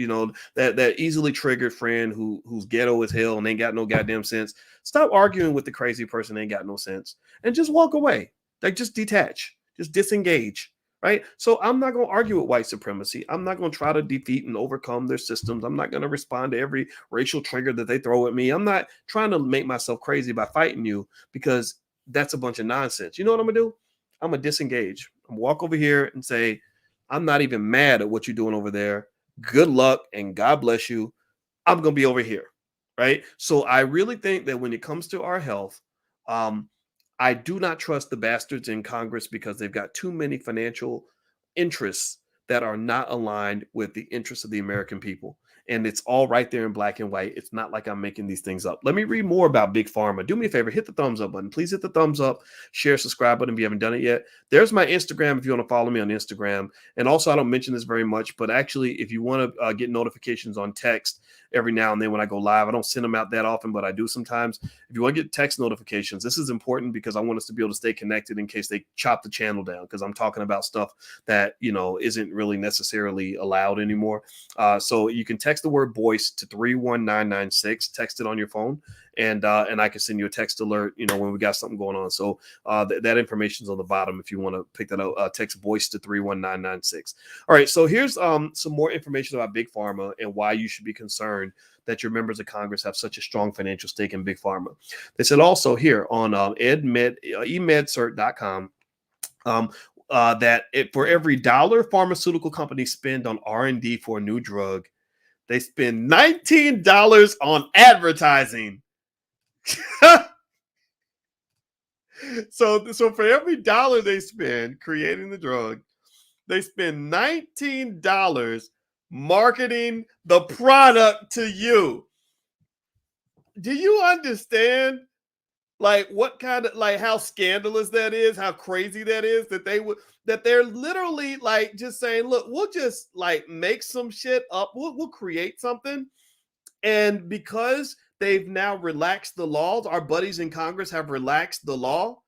[SPEAKER 1] that easily triggered friend who's ghetto as hell and ain't got no goddamn sense. Stop arguing with the crazy person that ain't got no sense and just walk away. Like, just detach, just disengage. Right. So I'm not going to argue with white supremacy. I'm not going to try to defeat and overcome their systems. I'm not going to respond to every racial trigger that they throw at me. I'm not trying to make myself crazy by fighting you, because that's a bunch of nonsense. You know what I'm going to do? I'm going to disengage. I'm gonna walk over here and say, I'm not even mad at what you're doing over there. Good luck and God bless you. I'm going to be over here. Right. So I really think that when it comes to our health, I do not trust the bastards in Congress, because they've got too many financial interests that are not aligned with the interests of the American people. And it's all right there in black and white. It's not like I'm making these things up. Let me read more about Big Pharma. Do me a favor, hit the thumbs up button. Please hit the thumbs up, share, subscribe button if you haven't done it yet. There's my Instagram if you want to follow me on Instagram. And also, I don't mention this very much, but actually, if you want to get notifications on text every now and then when I go live, I don't send them out that often, but I do sometimes. If you want to get text notifications, this is important because I want us to be able to stay connected in case they chop the channel down, because I'm talking about stuff that, isn't really necessarily allowed anymore. So you can text the word voice to 31996, text it on your phone, and I can send you a text alert, when we got something going on. So that information is on the bottom if you want to pick that up. Text voice to 31996. All right, so here's some more information about Big Pharma and why you should be concerned that your members of Congress have such a strong financial stake in Big Pharma. They said also here on emedscert.com that for every dollar pharmaceutical companies spend on R&D for a new drug, they spend $19 on advertising. So for every dollar they spend creating the drug, they spend $19 marketing the product to you. Do you understand what kind of, how scandalous that is, how crazy that is, that they're literally just saying, look, we'll just make some shit up. We'll create something. And because they've now relaxed the laws. Our buddies in Congress have relaxed the law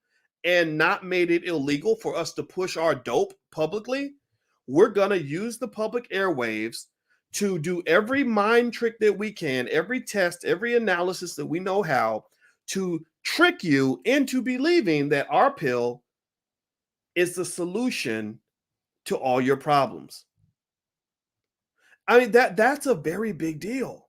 [SPEAKER 1] and not made it illegal for us to push our dope publicly. We're going to use the public airwaves to do every mind trick that we can, every test, every analysis that we know how to trick you into believing that our pill is the solution to all your problems. I mean, that's a very big deal.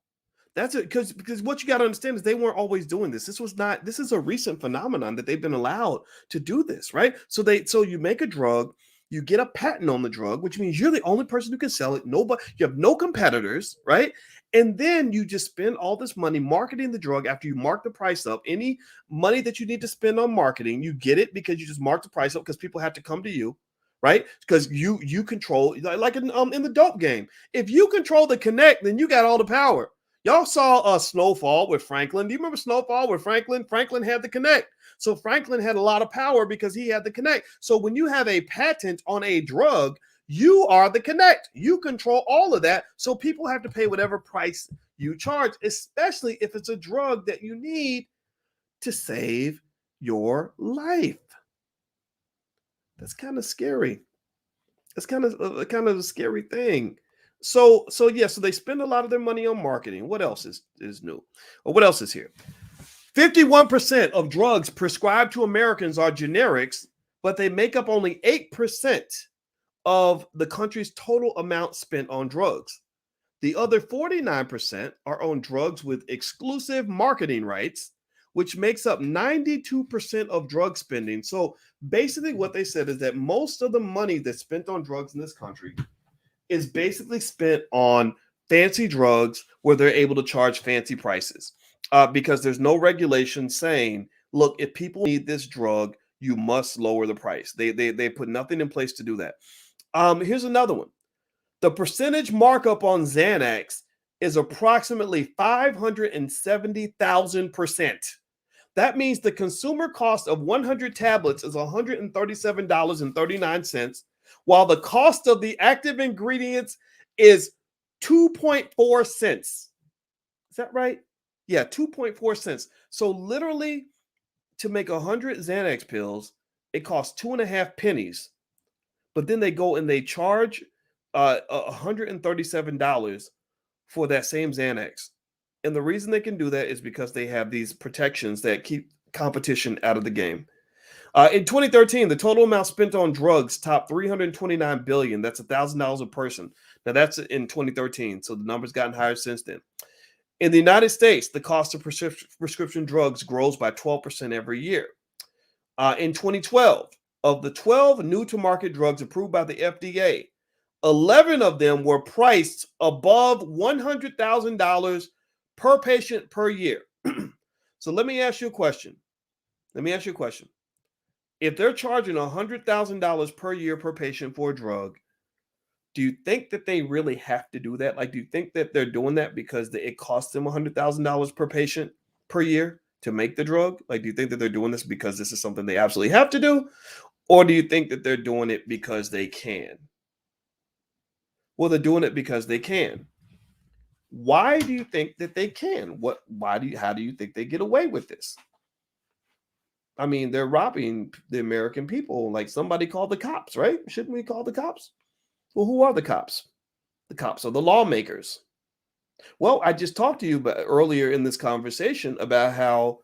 [SPEAKER 1] That's it, because what you got to understand is they weren't always doing this. This is a recent phenomenon that they've been allowed to do this, right? So you make a drug, you get a patent on the drug, which means you're the only person who can sell it. Nobody, you have no competitors, right? And then you just spend all this money marketing the drug after you mark the price up. Any money that you need to spend on marketing, you get it because you just mark the price up because people have to come to you, right? Because you control, like in the dope game. If you control the connect, then you got all the power. Y'all saw Snowfall with Franklin. Do you remember Snowfall with Franklin? Franklin had the connect. So Franklin had a lot of power because he had the connect. So when you have a patent on a drug, you are the connect. You control all of that. So people have to pay whatever price you charge, especially if it's a drug that you need to save your life. That's kind of scary. That's kind of a scary thing. So they spend a lot of their money on marketing. What else is new? Or what else is here? 51% of drugs prescribed to Americans are generics, but they make up only 8% of the country's total amount spent on drugs. The other 49% are on drugs with exclusive marketing rights, which makes up 92% of drug spending. So basically what they said is that most of the money that's spent on drugs in this country is basically spent on fancy drugs where they're able to charge fancy prices because there's no regulation saying, look, if people need this drug, you must lower the price. They put nothing in place to do that. Here's another one. The percentage markup on Xanax is approximately 570,000%. That means the consumer cost of 100 tablets is $137.39, while the cost of the active ingredients is 2.4 cents. Is that right? Yeah, 2.4 cents. So literally, to make 100 Xanax pills, it costs 2.5 pennies. But then they go and they charge $137 for that same Xanax. And the reason they can do that is because they have these protections that keep competition out of the game. In 2013, the total amount spent on drugs topped $329 billion. That's $1,000 a person. Now that's in 2013, so the number's gotten higher since then. In the United States, the cost of prescription drugs grows by 12% every year. In 2012, of the 12 new-to-market drugs approved by the FDA, 11 of them were priced above $100,000 per patient per year. So let me ask you a question. If they're charging $100,000 per year per patient for a drug, do you think that they really have to do that? Like, do you think that they're doing that because it costs them $100,000 per patient per year to make the drug? Like, do you think that they're doing this because this is something they absolutely have to do? Or do you think that they're doing it because they can? Well, they're doing it because they can. Why do you think that they can? How do you think they get away with this? I mean, they're robbing the American people. Like, somebody called the cops, right? Shouldn't we call the cops? Well, who are the cops? The cops are the lawmakers. Well, I just talked to you earlier in this conversation about how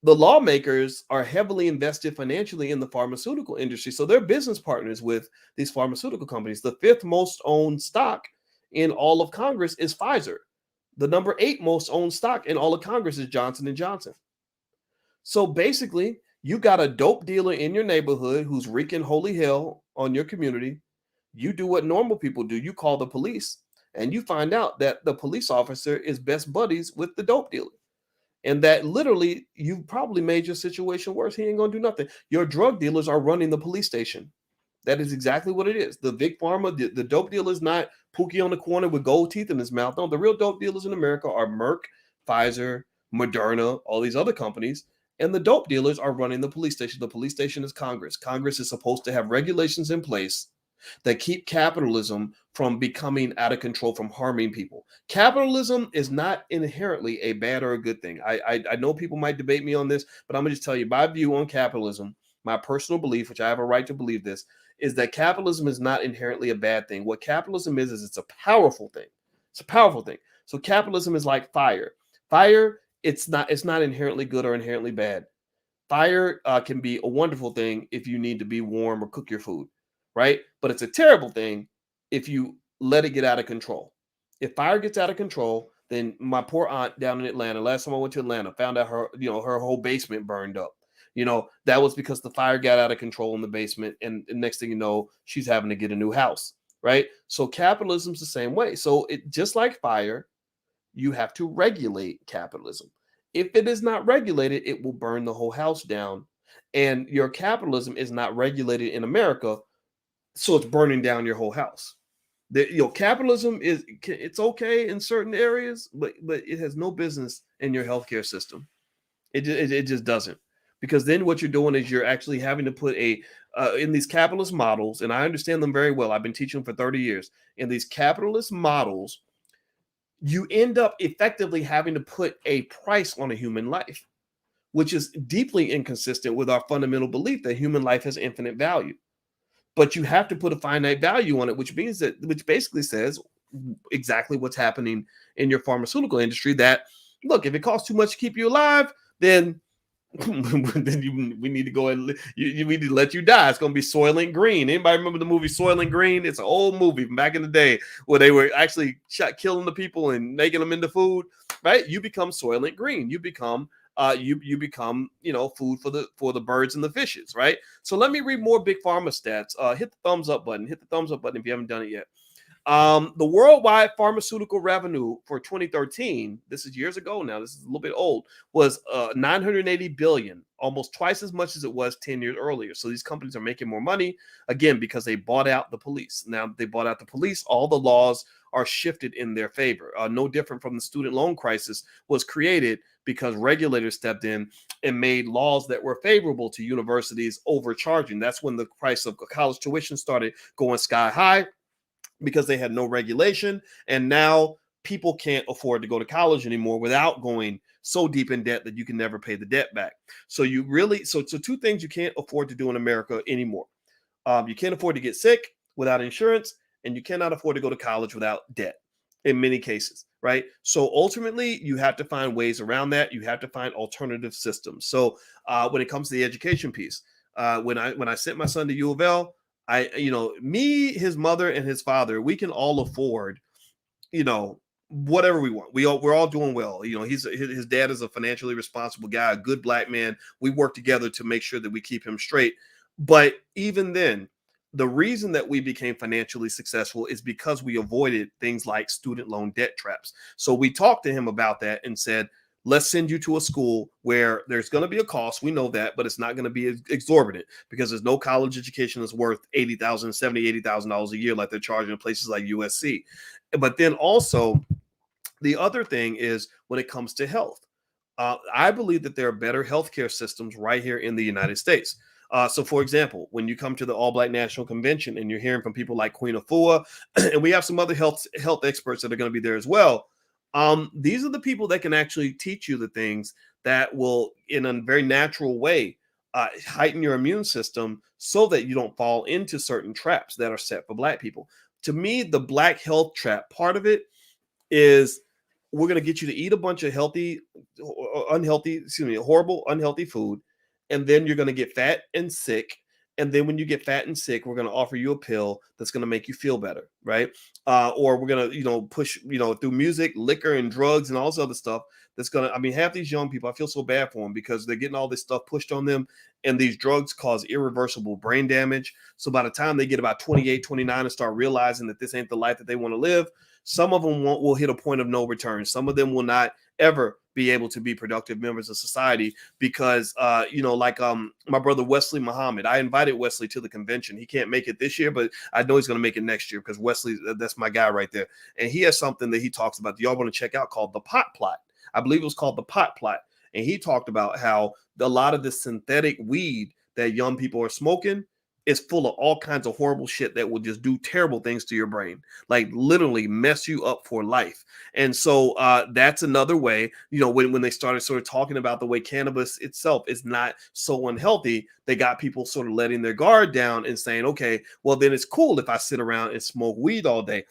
[SPEAKER 1] the lawmakers are heavily invested financially in the pharmaceutical industry. So they're business partners with these pharmaceutical companies. The 5th most owned stock in all of Congress is Pfizer. The number 8 most owned stock in all of Congress is Johnson & Johnson. So basically, you got a dope dealer in your neighborhood who's wreaking holy hell on your community. You do what normal people do. You call the police and you find out that the police officer is best buddies with the dope dealer. And that literally, you've probably made your situation worse. He ain't going to do nothing. Your drug dealers are running the police station. That is exactly what it is. The Big Pharma, the dope dealer is not Pookie on the corner with gold teeth in his mouth. No, the real dope dealers in America are Merck, Pfizer, Moderna, all these other companies. And the dope dealers are running the police station. The police station is Congress. Congress is supposed to have regulations in place that keep capitalism from becoming out of control, from harming people. Capitalism is not inherently a bad or a good thing. I know people might debate me on this, but I'm gonna just tell you my view on capitalism, my personal belief, which I have a right to believe this, is that capitalism is not inherently a bad thing. What capitalism is it's a powerful thing. It's a powerful thing. So capitalism is like fire. Fire, it's not inherently good or inherently bad. Fire can be a wonderful thing if you need to be warm or cook your food, right? But it's a terrible thing if you let it get out of control. If fire gets out of control, then my poor aunt down in Atlanta, last time I went to Atlanta, found out her whole basement burned up. That was because the fire got out of control in the basement, and the next thing you know, she's having to get a new house, right? So capitalism's the same way. So it just like fire, you have to regulate capitalism. If it is not regulated, it will burn the whole house down. And your capitalism is not regulated in America, so it's burning down your whole house. Capitalism it's okay in certain areas, but it has no business in your healthcare system. It just doesn't, because then what you're doing is you're actually having to put in these capitalist models, and I understand them very well. I've been teaching for 30 years. In these capitalist models, you end up effectively having to put a price on a human life, which is deeply inconsistent with our fundamental belief that human life has infinite value. But you have to put a finite value on it, which basically says exactly what's happening in your pharmaceutical industry. That, look, if it costs too much to keep you alive, then we need to go and we need to let you die. It's going to be Soylent Green. Anybody remember the movie Soylent Green? It's an old movie from back in the day where they were actually killing the people and making them into food. Right? You become Soylent Green. You become food for the birds and the fishes. Right? So let me read more Big Pharma stats. Hit the thumbs up button. Hit the thumbs up button if you haven't done it yet. The worldwide pharmaceutical revenue for 2013, this is years ago now, this is a little bit old, was 980 billion, almost twice as much as it was 10 years earlier. So these companies are making more money, again, because they bought out the police. Now that they bought out the police, all the laws are shifted in their favor. No different from the student loan crisis was created because regulators stepped in and made laws that were favorable to universities overcharging. That's when the price of college tuition started going sky high, because they had no regulation. And now people can't afford to go to college anymore without going so deep in debt that you can never pay the debt back. So two things you can't afford to do in America anymore. You can't afford to get sick without insurance, and you cannot afford to go to college without debt in many cases, right? So ultimately, you have to find ways around that. You have to find alternative systems. So when it comes to the education piece, when I sent my son to U of L, his mother and his father, we can all afford, whatever we want. We're all doing well. His dad is a financially responsible guy, a good black man. We work together to make sure that we keep him straight. But even then, the reason that we became financially successful is because we avoided things like student loan debt traps. So we talked to him about that and said, let's send you to a school where there's going to be a cost. We know that, but it's not going to be exorbitant, because there's no college education that's worth $80,000 a year like they're charging in places like USC. But then also, the other thing is when it comes to health, I believe that there are better healthcare systems right here in the United States. So, for example, when you come to the All Black National Convention and you're hearing from people like Queen Afua, and we have some other health experts that are going to be there as well. These are the people that can actually teach you the things that will, in a very natural way, heighten your immune system so that you don't fall into certain traps that are set for Black people. To me, the Black health trap part of it is, we're going to get you to eat a bunch of horrible, unhealthy food, and then you're going to get fat and sick. And then when you get fat and sick, we're going to offer you a pill that's going to make you feel better, right? Or we're going to, push, through music, liquor, and drugs and all this other stuff that's going to, half these young people, I feel so bad for them because they're getting all this stuff pushed on them, and these drugs cause irreversible brain damage. So by the time they get about 28, 29 and start realizing that this ain't the life that they want to live, some of them will hit a point of no return. Some of them will not ever be able to be productive members of society because, my brother Wesley Muhammad, I invited Wesley to the convention. He can't make it this year, but I know he's going to make it next year because Wesley, that's my guy right there. And he has something that he talks about that y'all want to check out called the pot plot. I believe it was called the pot plot. And he talked about how a lot of the synthetic weed that young people are smoking is full of all kinds of horrible shit that will just do terrible things to your brain, like literally mess you up for life. And so that's another way, when they started sort of talking about the way cannabis itself is not so unhealthy, they got people sort of letting their guard down and saying, okay, well, then it's cool if I sit around and smoke weed all day.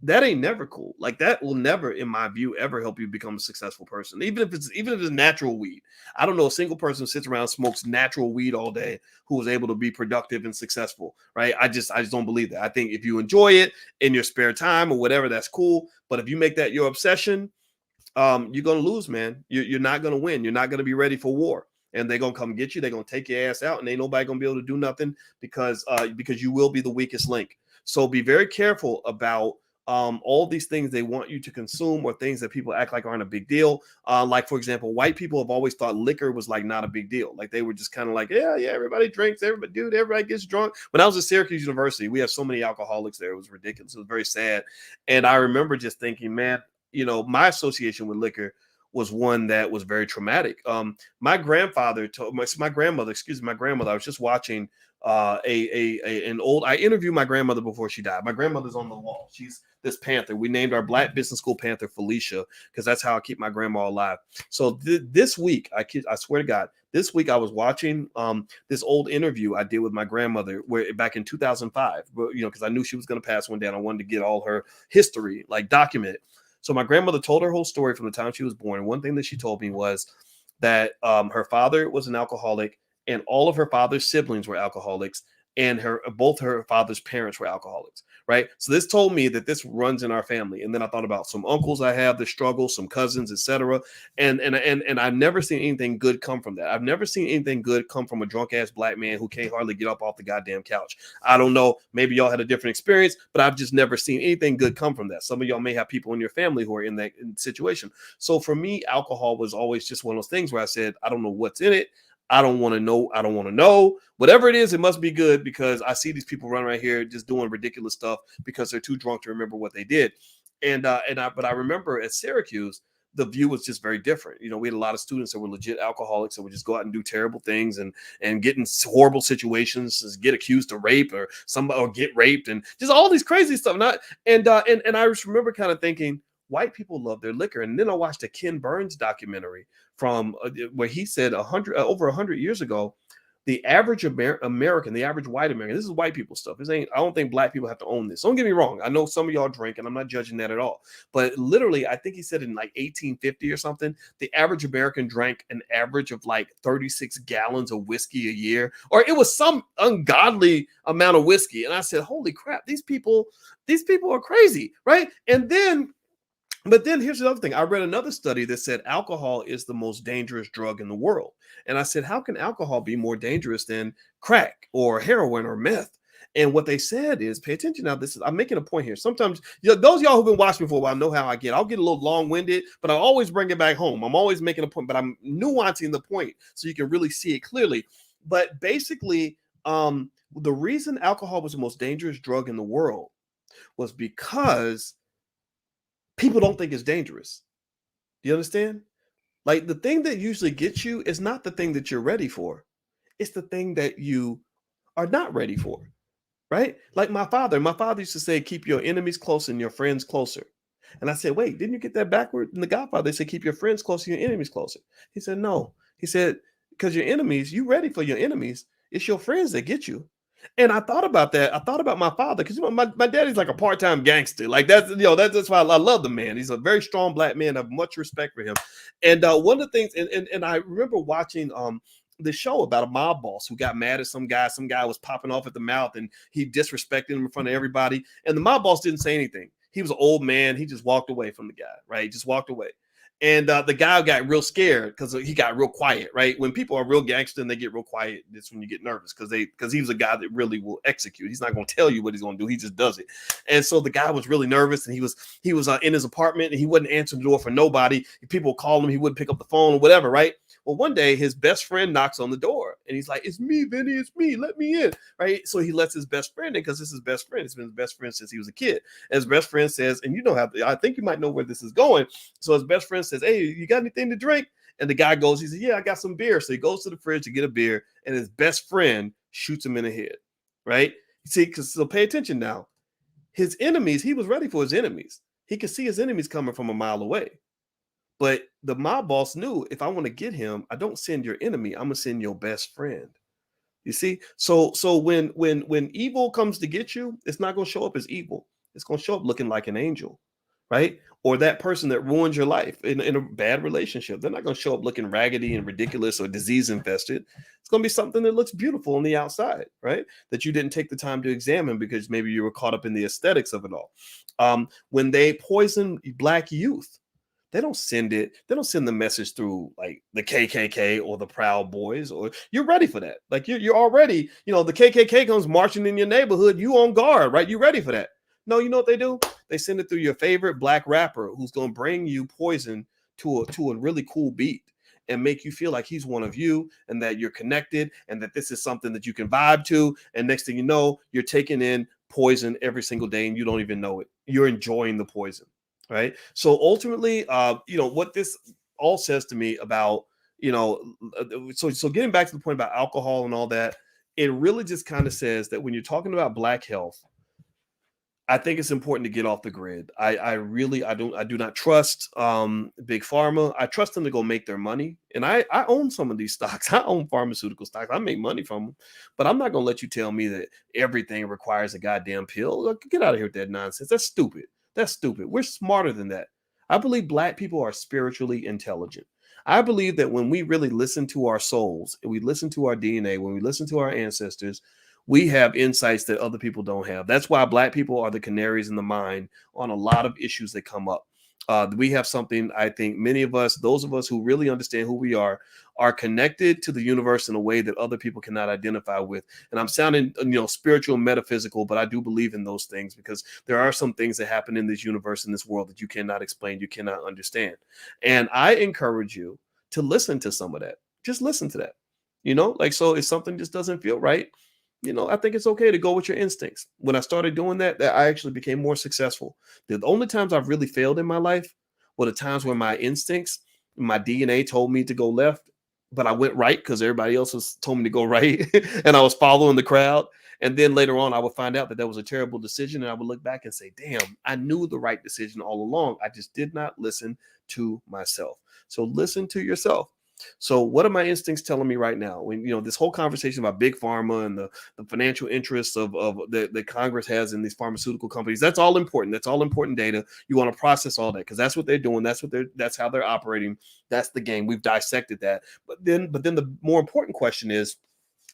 [SPEAKER 1] That ain't never cool. Like that will never, in my view, ever help you become a successful person. Even if it's natural weed. I don't know a single person who sits around and smokes natural weed all day who is able to be productive and successful. Right. I just don't believe that. I think if you enjoy it in your spare time or whatever, that's cool. But if you make that your obsession, you're gonna lose, man. You're not gonna win. You're not gonna be ready for war. And they're gonna come get you. They're gonna take your ass out, and ain't nobody gonna be able to do nothing because you will be the weakest link. So be very careful about all these things they want you to consume, or things that people act like aren't a big deal. Like, for example, white people have always thought liquor was like not a big deal. Like they were just kind of like, yeah, everybody drinks, everybody gets drunk. When I was at Syracuse University, we have so many alcoholics there. It was ridiculous. It was very sad. And I remember just thinking, man, my association with liquor was one that was very traumatic. My grandmother, excuse me, my grandmother, I was just watching I interviewed my grandmother before she died. My grandmother's on the wall. She's this panther. We named our Black business school panther Felicia because that's how I keep my grandma alive. So this week, I swear to God, this week I was watching this old interview I did with my grandmother back in 2005, because I knew she was going to pass one day and I wanted to get all her history, like, documented. So my grandmother told her whole story from the time she was born. And one thing that she told me was that her father was an alcoholic, and all of her father's siblings were alcoholics, and both her father's parents were alcoholics, right? So this told me that this runs in our family. And then I thought about some uncles I have that struggle, some cousins, etc. And I've never seen anything good come from that. I've never seen anything good come from a drunk ass Black man who can't hardly get up off the goddamn couch. I don't know, maybe y'all had a different experience, but I've just never seen anything good come from that. Some of y'all may have people in your family who are in that situation. So for me, alcohol was always just one of those things where I said, I don't know what's in it. I don't want to know. I don't want to know. Whatever it is, it must be good, because I see these people running right here just doing ridiculous stuff because they're too drunk to remember what they did. But I remember at Syracuse, the view was just very different. We had a lot of students that were legit alcoholics that would just go out and do terrible things and get in horrible situations, get accused of rape or get raped and just all these crazy stuff. And I just remember kind of thinking, white people love their liquor. And then I watched a Ken Burns documentary from where he said over 100 years ago, the average American, the average white American, this is white people stuff. I don't think Black people have to own this. Don't get me wrong. I know some of y'all drink, and I'm not judging that at all. But literally, I think he said in like 1850 or something, the average American drank an average of like 36 gallons of whiskey a year, or it was some ungodly amount of whiskey. And I said, holy crap, these people are crazy, right? But then here's the other thing. I read another study that said alcohol is the most dangerous drug in the world. And I said, how can alcohol be more dangerous than crack or heroin or meth? And what they said is, pay attention now. I'm making a point here. Sometimes, those of y'all who've been watching me for a while know how I get. I'll get a little long-winded, but I always bring it back home. I'm always making a point, but I'm nuancing the point so you can really see it clearly. But basically, the reason alcohol was the most dangerous drug in the world was because people don't think it's dangerous. Do you understand? Like, the thing that usually gets you is not the thing that you're ready for. It's the thing that you are not ready for, right? Like my father used to say, keep your enemies close and your friends closer. And I said, wait, didn't you get that backward? In The Godfather, they said, keep your friends closer and your enemies closer. He said, no. He said, because your enemies, you ready for your enemies. It's your friends that get you. And I thought about that. I thought about my father, because my daddy's like a part-time gangster. Like that's why I love the man. He's a very strong Black man. I have much respect for him. And one of the things, and I remember watching the show about a mob boss who got mad at some guy. Some guy was popping off at the mouth and he disrespected him in front of everybody. And the mob boss didn't say anything. He was an old man. He just walked away from the guy, right? He just walked away. And the guy got real scared because he got real quiet, right? When people are real gangster and they get real quiet, that's when you get nervous, because he was a guy that really will execute. He's not going to tell you what he's going to do. He just does it. And so the guy was really nervous, and he was in his apartment, and he wouldn't answer the door for nobody. People would call him, he wouldn't pick up the phone or whatever, right? Well, one day his best friend knocks on the door, and he's like, "It's me, Vinny. It's me. Let me in." Right? So he lets his best friend in because this is his best friend. It's been his best friend since he was a kid. And his best friend says, and I think you might know where this is going. So his best friend says, "Hey, you got anything to drink?" And the guy goes, he says, "Yeah, I got some beer." So he goes to the fridge to get a beer, and his best friend shoots him in the head. right? See, because so pay attention now. His enemies, he was ready for his enemies. He could see his enemies coming from a mile away. But the mob boss knew, if I want to get him, I don't send your enemy. I'm gonna send your best friend. You see, so when evil comes to get you, it's not going to show up as evil. It's going to show up looking like an angel, right? Or that person that ruins your life in a bad relationship. They're not going to show up looking raggedy and ridiculous or disease infested. It's going to be something that looks beautiful on the outside, right? That you didn't take the time to examine because maybe you were caught up in the aesthetics of it all. When they poison black youth, they don't send it. They don't send the message through like the KKK or the Proud Boys. Or you're ready for that. Like you're already, the KKK comes marching in your neighborhood. You on guard, right? You ready for that? No, you know what they do? They send it through your favorite black rapper who's going to bring you poison to a really cool beat and make you feel like he's one of you and that you're connected and that this is something that you can vibe to. And next thing you know, you're taking in poison every single day and you don't even know it. You're enjoying the poison. Right. So ultimately, what this all says to me about, so getting back to the point about alcohol and all that, it really just kind of says that when you're talking about black health, I think it's important to get off the grid. I do not trust Big Pharma. I trust them to go make their money. And I own some of these stocks. I own pharmaceutical stocks. I make money from them. But I'm not going to let you tell me that everything requires a goddamn pill. Look, get out of here with that nonsense. That's stupid. That's stupid. We're smarter than that. I believe black people are spiritually intelligent. I believe that when we really listen to our souls, and we listen to our DNA, when we listen to our ancestors, we have insights that other people don't have. That's why black people are the canaries in the mine on a lot of issues that come up. We have something, I think many of us, those of us who really understand who we are connected to the universe in a way that other people cannot identify with. And I'm sounding, spiritual and metaphysical, but I do believe in those things because there are some things that happen in this universe, in this world that you cannot explain, you cannot understand. And I encourage you to listen to some of that. Just listen to that. So if something just doesn't feel right, I think it's okay to go with your instincts. When I started doing that, I actually became more successful. The only times I've really failed in my life were the times where my instincts, my DNA told me to go left, but I went right because everybody else was told me to go right, and I was following the crowd. And then later on, I would find out that was a terrible decision, and I would look back and say, "Damn, I knew the right decision all along. I just did not listen to myself." So listen to yourself. So what are my instincts telling me right now? When this whole conversation about Big Pharma and the financial interests of the Congress has in these pharmaceutical companies, that's all important. That's all important data. You want to process all that because that's what they're doing. That's how they're operating. That's the game. We've dissected that. But then the more important question is,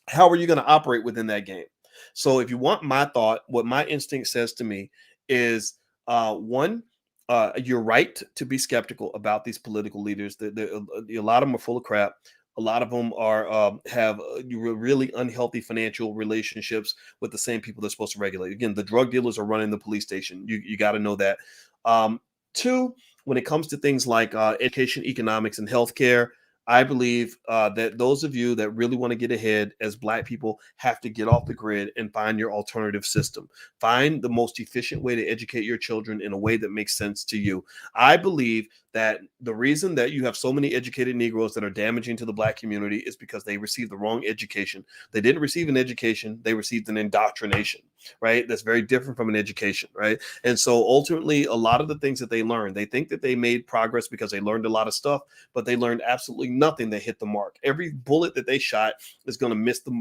[SPEAKER 1] how are you going to operate within that game? So if you want my thought, what my instinct says to me is one, you're right to be skeptical about these political leaders. A lot of them are full of crap. A lot of them are have really unhealthy financial relationships with the same people they're supposed to regulate. Again, the drug dealers are running the police station. You got to know that. Two, when it comes to things like education, economics, and healthcare, I believe that those of you that really want to get ahead as Black people have to get off the grid and find your alternative system. Find the most efficient way to educate your children in a way that makes sense to you. I believe that the reason that you have so many educated Negroes that are damaging to the Black community is because they received the wrong education. They didn't receive an education, they received an indoctrination, right? That's very different from an education, right? And so ultimately, a lot of the things that they learned, they think that they made progress because they learned a lot of stuff, but they learned absolutely nothing that hit the mark. Every bullet that they shot is going to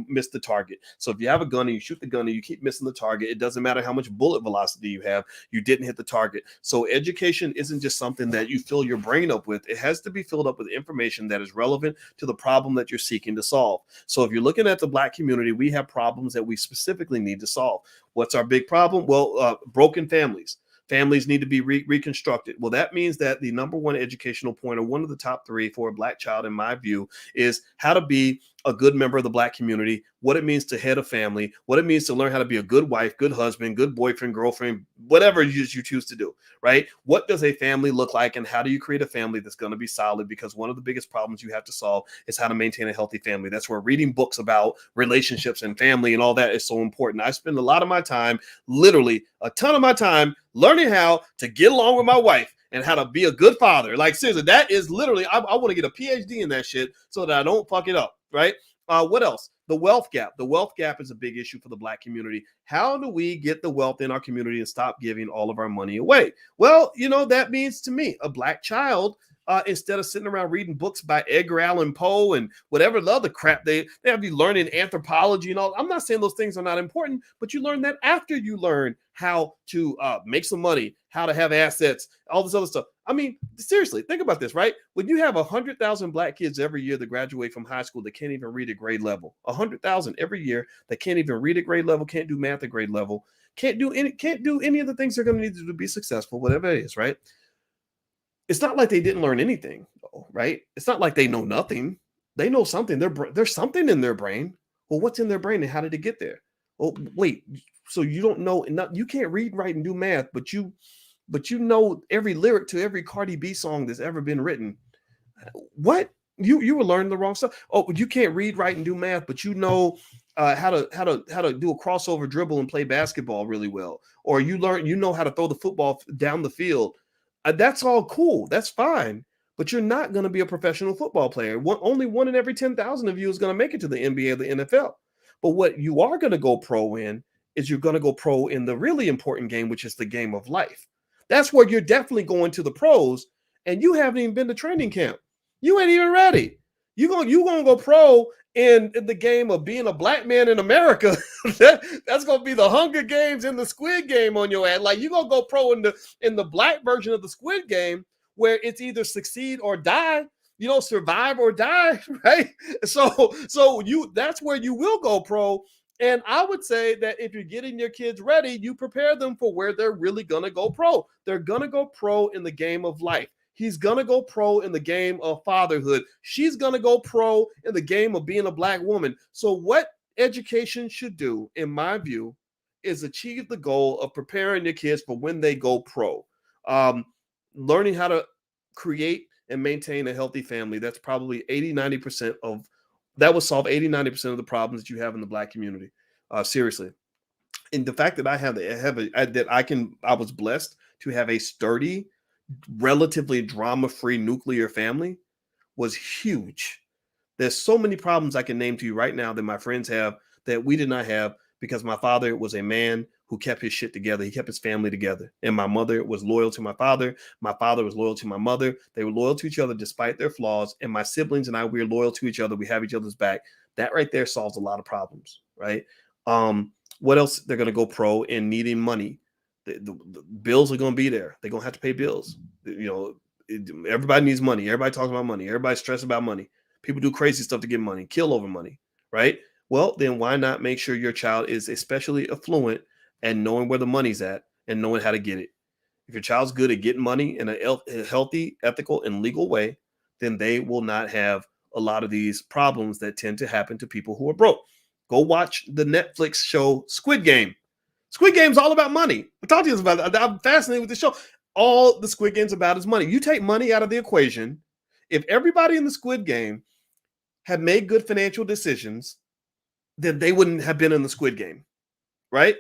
[SPEAKER 1] miss the target. So if you have a gun and you shoot the gun and you keep missing the target, it doesn't matter how much bullet velocity you have, you didn't hit the target. So education isn't just something that you fill your brain up with. It has to be filled up with information that is relevant to the problem that you're seeking to solve. So if you're looking at the Black community, we have problems that we specifically need to solve. What's our big problem? Well, broken families. Families need to be reconstructed. Well, that means that the number one educational point, or one of the top three for a Black child, in my view, is how to be a good member of the Black community, what it means to head a family, what it means to learn how to be a good wife, good husband, good boyfriend, girlfriend, whatever you choose to do, right? What does a family look like, and how do you create a family that's going to be solid? Because one of the biggest problems you have to solve is how to maintain a healthy family. That's where reading books about relationships and family and all that is so important. I spend a lot of my time, literally a ton of my time, learning how to get along with my wife and how to be a good father. Like, seriously, that is literally, I want to get a PhD in that shit so that I don't fuck it up, right? What else? The wealth gap. The wealth gap is a big issue for the Black community. How do we get the wealth in our community and stop giving all of our money away? Well, that means to me, a Black child, instead of sitting around reading books by Edgar Allan Poe and whatever the other crap they have you learning anthropology and all. I'm not saying those things are not important, but you learn that after you learn how to make some money, how to have assets, all this other stuff. I mean, seriously, think about this, right? When you have 100,000 Black kids every year that graduate from high school that can't even read at grade level, 100,000 every year that can't even read at grade level, can't do math at grade level, can't do any of the things they're going to need to be successful, whatever it is, right? It's not like they didn't learn anything, right? It's not like they know nothing. They know something. There's something in their brain. Well, what's in their brain and how did it get there? Oh, wait. So you don't know, you can't read, write, and do math, but you know every lyric to every Cardi B song that's ever been written. What? You were learning the wrong stuff. Oh, you can't read, write, and do math, but you know how to do a crossover dribble and play basketball really well, or you know how to throw the football down the field. That's all cool. That's fine. But you're not going to be a professional football player. Only one in every 10,000 of you is going to make it to the NBA or the NFL. But what you are going to go pro in is you're going to go pro in the really important game, which is the game of life. That's where you're definitely going to the pros, and you haven't even been to training camp. You ain't even ready. You're going to go pro in the game of being a Black man in America. That's going to be the Hunger Games and the Squid Game on your ass. Like, you're going to go pro in the Black version of the Squid Game, where it's either succeed or die, survive or die, right? So that's where you will go pro. And I would say that if you're getting your kids ready, you prepare them for where they're really going to go pro. They're going to go pro in the game of life. He's going to go pro in the game of fatherhood. She's going to go pro in the game of being a Black woman. So what education should do, in my view, is achieve the goal of preparing your kids for when they go pro. Learning how to create and maintain a healthy family. That's probably 80-90% of that will solve 80-90% of the problems that you have in the Black community. Seriously. And the fact that I was blessed to have a sturdy, relatively drama-free nuclear family was huge. There's so many problems I can name to you right now that my friends have that we did not have because my father was a man who kept his shit together. He kept his family together. And my mother was loyal to my father. My father was loyal to my mother. They were loyal to each other despite their flaws. And my siblings and I, we are loyal to each other. We have each other's back. That right there solves a lot of problems, right? What else? They're going to go pro in needing money. The bills are going to be there. They're going to have to pay bills. Everybody needs money. Everybody talks about money. Everybody's stressed about money. People do crazy stuff to get money, kill over money, right? Well, then why not make sure your child is especially affluent and knowing where the money's at and knowing how to get it? If your child's good at getting money in a healthy, ethical, and legal way, then they will not have a lot of these problems that tend to happen to people who are broke. Go watch the Netflix show Squid Game. Squid Game's all about money. I talked to you about it. I'm fascinated with the show. All the Squid Game's about is money. You take money out of the equation. If everybody in the Squid Game had made good financial decisions, then they wouldn't have been in the Squid Game, right?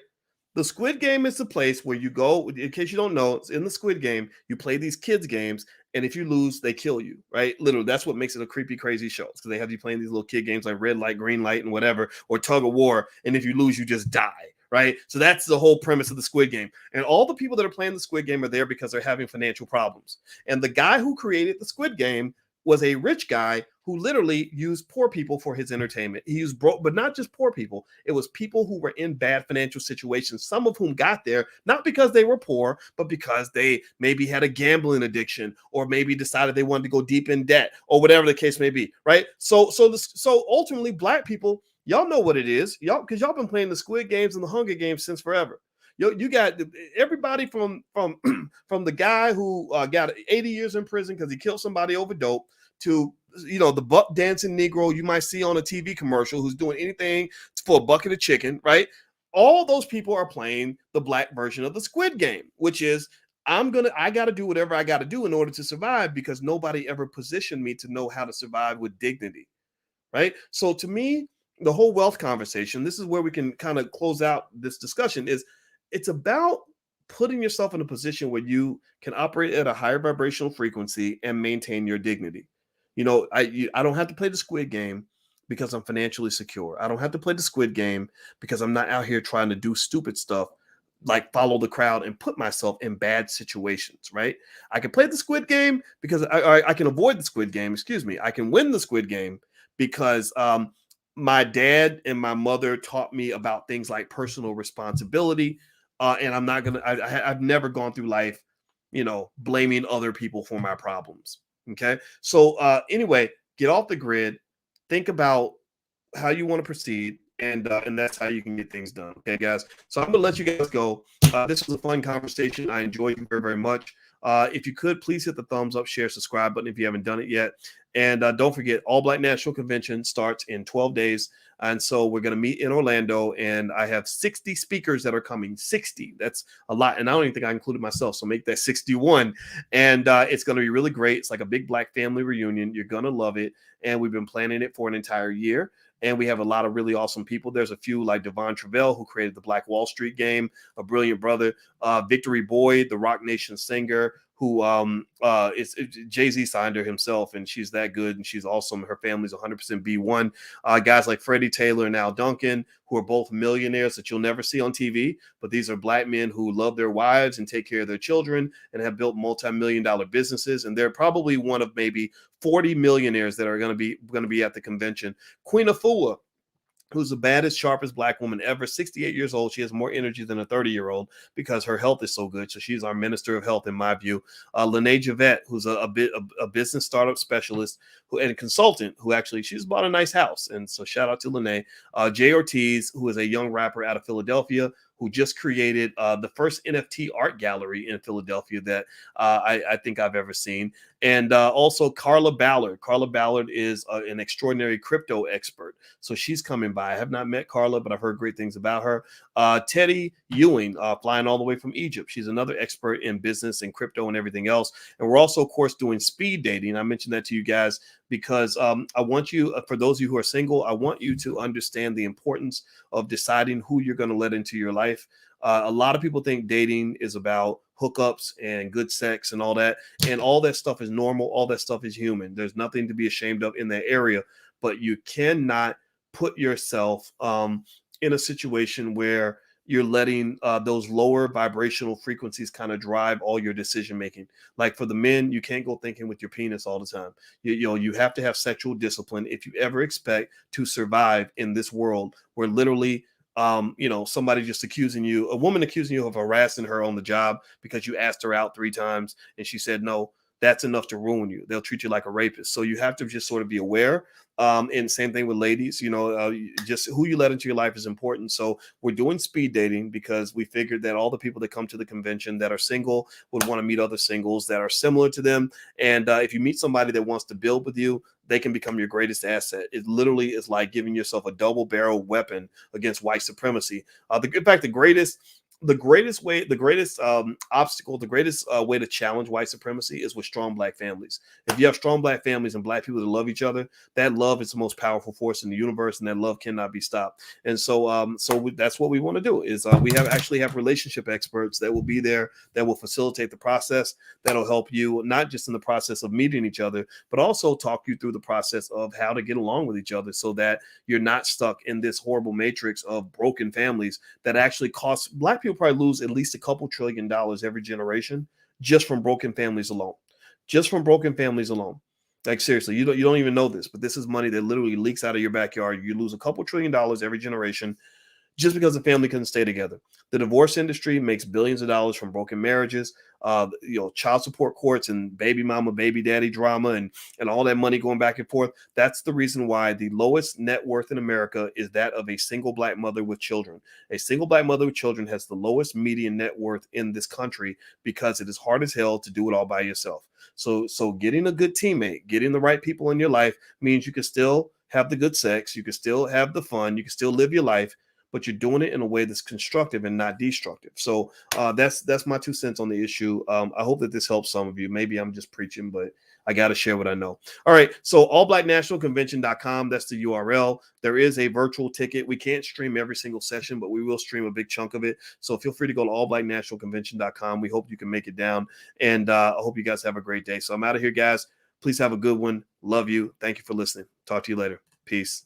[SPEAKER 1] The Squid Game is the place where you go, in case you don't know, it's in the Squid Game, you play these kids games, and if you lose, they kill you, right? Literally, that's what makes it a creepy, crazy show. Because they have you playing these little kid games like red light, green light, and whatever, or tug of war, and if you lose, you just die, right? So that's the whole premise of the Squid Game. And all the people that are playing the Squid Game are there because they're having financial problems. And the guy who created the Squid Game was a rich guy who literally used poor people for his entertainment. He used broke, but not just poor people. It was people who were in bad financial situations, some of whom got there not because they were poor, but because they maybe had a gambling addiction or maybe decided they wanted to go deep in debt or whatever the case may be, right? So ultimately, Black people, y'all know what it is, y'all, because y'all been playing the Squid Games and the Hunger Games since forever. You got everybody from the guy who got 80 years in prison because he killed somebody over dope to the buck dancing Negro you might see on a TV commercial who's doing anything for a bucket of chicken, right? All those people are playing the Black version of the Squid Game, which is I got to do whatever I got to do in order to survive because nobody ever positioned me to know how to survive with dignity, right? So to me, the whole wealth conversation, this is where we can kind of close out this discussion, is it's about putting yourself in a position where you can operate at a higher vibrational frequency and maintain your dignity. I don't have to play the Squid Game, because I'm financially secure. I don't have to play the squid game because I'm not out here trying to do stupid stuff like follow the crowd and put myself in bad situations, right? I can play the squid game because I can avoid the squid game, excuse me. I can win the squid game because my dad and my mother taught me about things like personal responsibility. And I'm not going to, I've never gone through life, blaming other people for my problems. Okay. So anyway, get off the grid, think about how you want to proceed, and that's how you can get things done. Okay, guys. So I'm gonna let you guys go. This was a fun conversation. I enjoyed you very, very much. If you could, please hit the thumbs up, share, subscribe button if you haven't done it yet. And don't forget, All Black National Convention starts in 12 days. And so we're going to meet in Orlando, and I have 60 speakers that are coming. 60. That's a lot. And I don't even think I included myself. So make that 61. And it's going to be really great. It's like a big Black family reunion. You're going to love it. And we've been planning it for an entire year. And we have a lot of really awesome people. There's a few like Devon Travell, who created the Black Wall Street game, a brilliant brother. Victory Boyd, the Rock Nation singer, who Jay-Z signed her himself, and she's that good, and she's awesome. Her family's 100% B1. Guys like Freddie Taylor and Al Duncan, who are both millionaires that you'll never see on TV, but these are Black men who love their wives and take care of their children and have built multi-million-dollar businesses. And they're probably one of maybe 40 millionaires that are going to be at the convention. Queen Afua, who's the baddest, sharpest Black woman ever, 68 years old. She has more energy than a 30-year-old because her health is so good. So she's our minister of health, in my view. Lene Javette, who's a business startup specialist and consultant, who actually, she's bought a nice house. And so shout out to Lene. Jay Ortiz, who is a young rapper out of Philadelphia, who just created the first NFT art gallery in Philadelphia that I think I've ever seen. And also Carla Ballard. Carla Ballard is an extraordinary crypto expert. So she's coming by. I have not met Carla, but I've heard great things about her. Teddy Ewing, flying all the way from Egypt. She's another expert in business and crypto and everything else. And we're also, of course, doing speed dating. I mentioned that to you guys because I want you, for those of you who are single, I want you to understand the importance of deciding who you're going to let into your life. A lot of people think dating is about hookups and good sex and all that. And all that stuff is normal. All that stuff is human. There's nothing to be ashamed of in that area. But you cannot put yourself in a situation where you're letting those lower vibrational frequencies kind of drive all your decision making. Like for the men, you can't go thinking with your penis all the time. You have to have sexual discipline if you ever expect to survive in this world where literally somebody just accusing you, a woman accusing you of harassing her on the job because you asked her out 3 times and she said no. That's enough to ruin you. They'll treat you like a rapist. So you have to just sort of be aware. And same thing with ladies, just who you let into your life is important. So we're doing speed dating because we figured that all the people that come to the convention that are single would want to meet other singles that are similar to them. And if you meet somebody that wants to build with you, they can become your greatest asset. It literally is like giving yourself a double barrel weapon against white supremacy. In fact, the greatest obstacle, the greatest way to challenge white supremacy is with strong Black families. If you have strong Black families and Black people that love each other, that love is the most powerful force in the universe, and that love cannot be stopped. And so, that's what we want to do. Is we have relationship experts that will be there, that will facilitate the process, that'll help you not just in the process of meeting each other, but also talk you through the process of how to get along with each other, so that you're not stuck in this horrible matrix of broken families that actually cost Black people probably lose at least a couple $1 trillion every generation just from broken families alone. Just from broken families alone. Like seriously, you don't even know this, but this is money that literally leaks out of your backyard. You lose a couple $1 trillion every generation just because the family couldn't stay together. The divorce industry makes billions of dollars from broken marriages, child support courts and baby mama, baby daddy drama and all that money going back and forth. That's the reason why the lowest net worth in America is that of a single Black mother with children. A single Black mother with children has the lowest median net worth in this country because it is hard as hell to do it all by yourself. So getting a good teammate, getting the right people in your life means you can still have the good sex, you can still have the fun, you can still live your life, but you're doing it in a way that's constructive and not destructive. So that's my 2 cents on the issue. I hope that this helps some of you. Maybe I'm just preaching, but I got to share what I know. All right. So allblacknationalconvention.com. That's the URL. There is a virtual ticket. We can't stream every single session, but we will stream a big chunk of it. So feel free to go to allblacknationalconvention.com. We hope you can make it down. And I hope you guys have a great day. So I'm out of here, guys. Please have a good one. Love you. Thank you for listening. Talk to you later. Peace.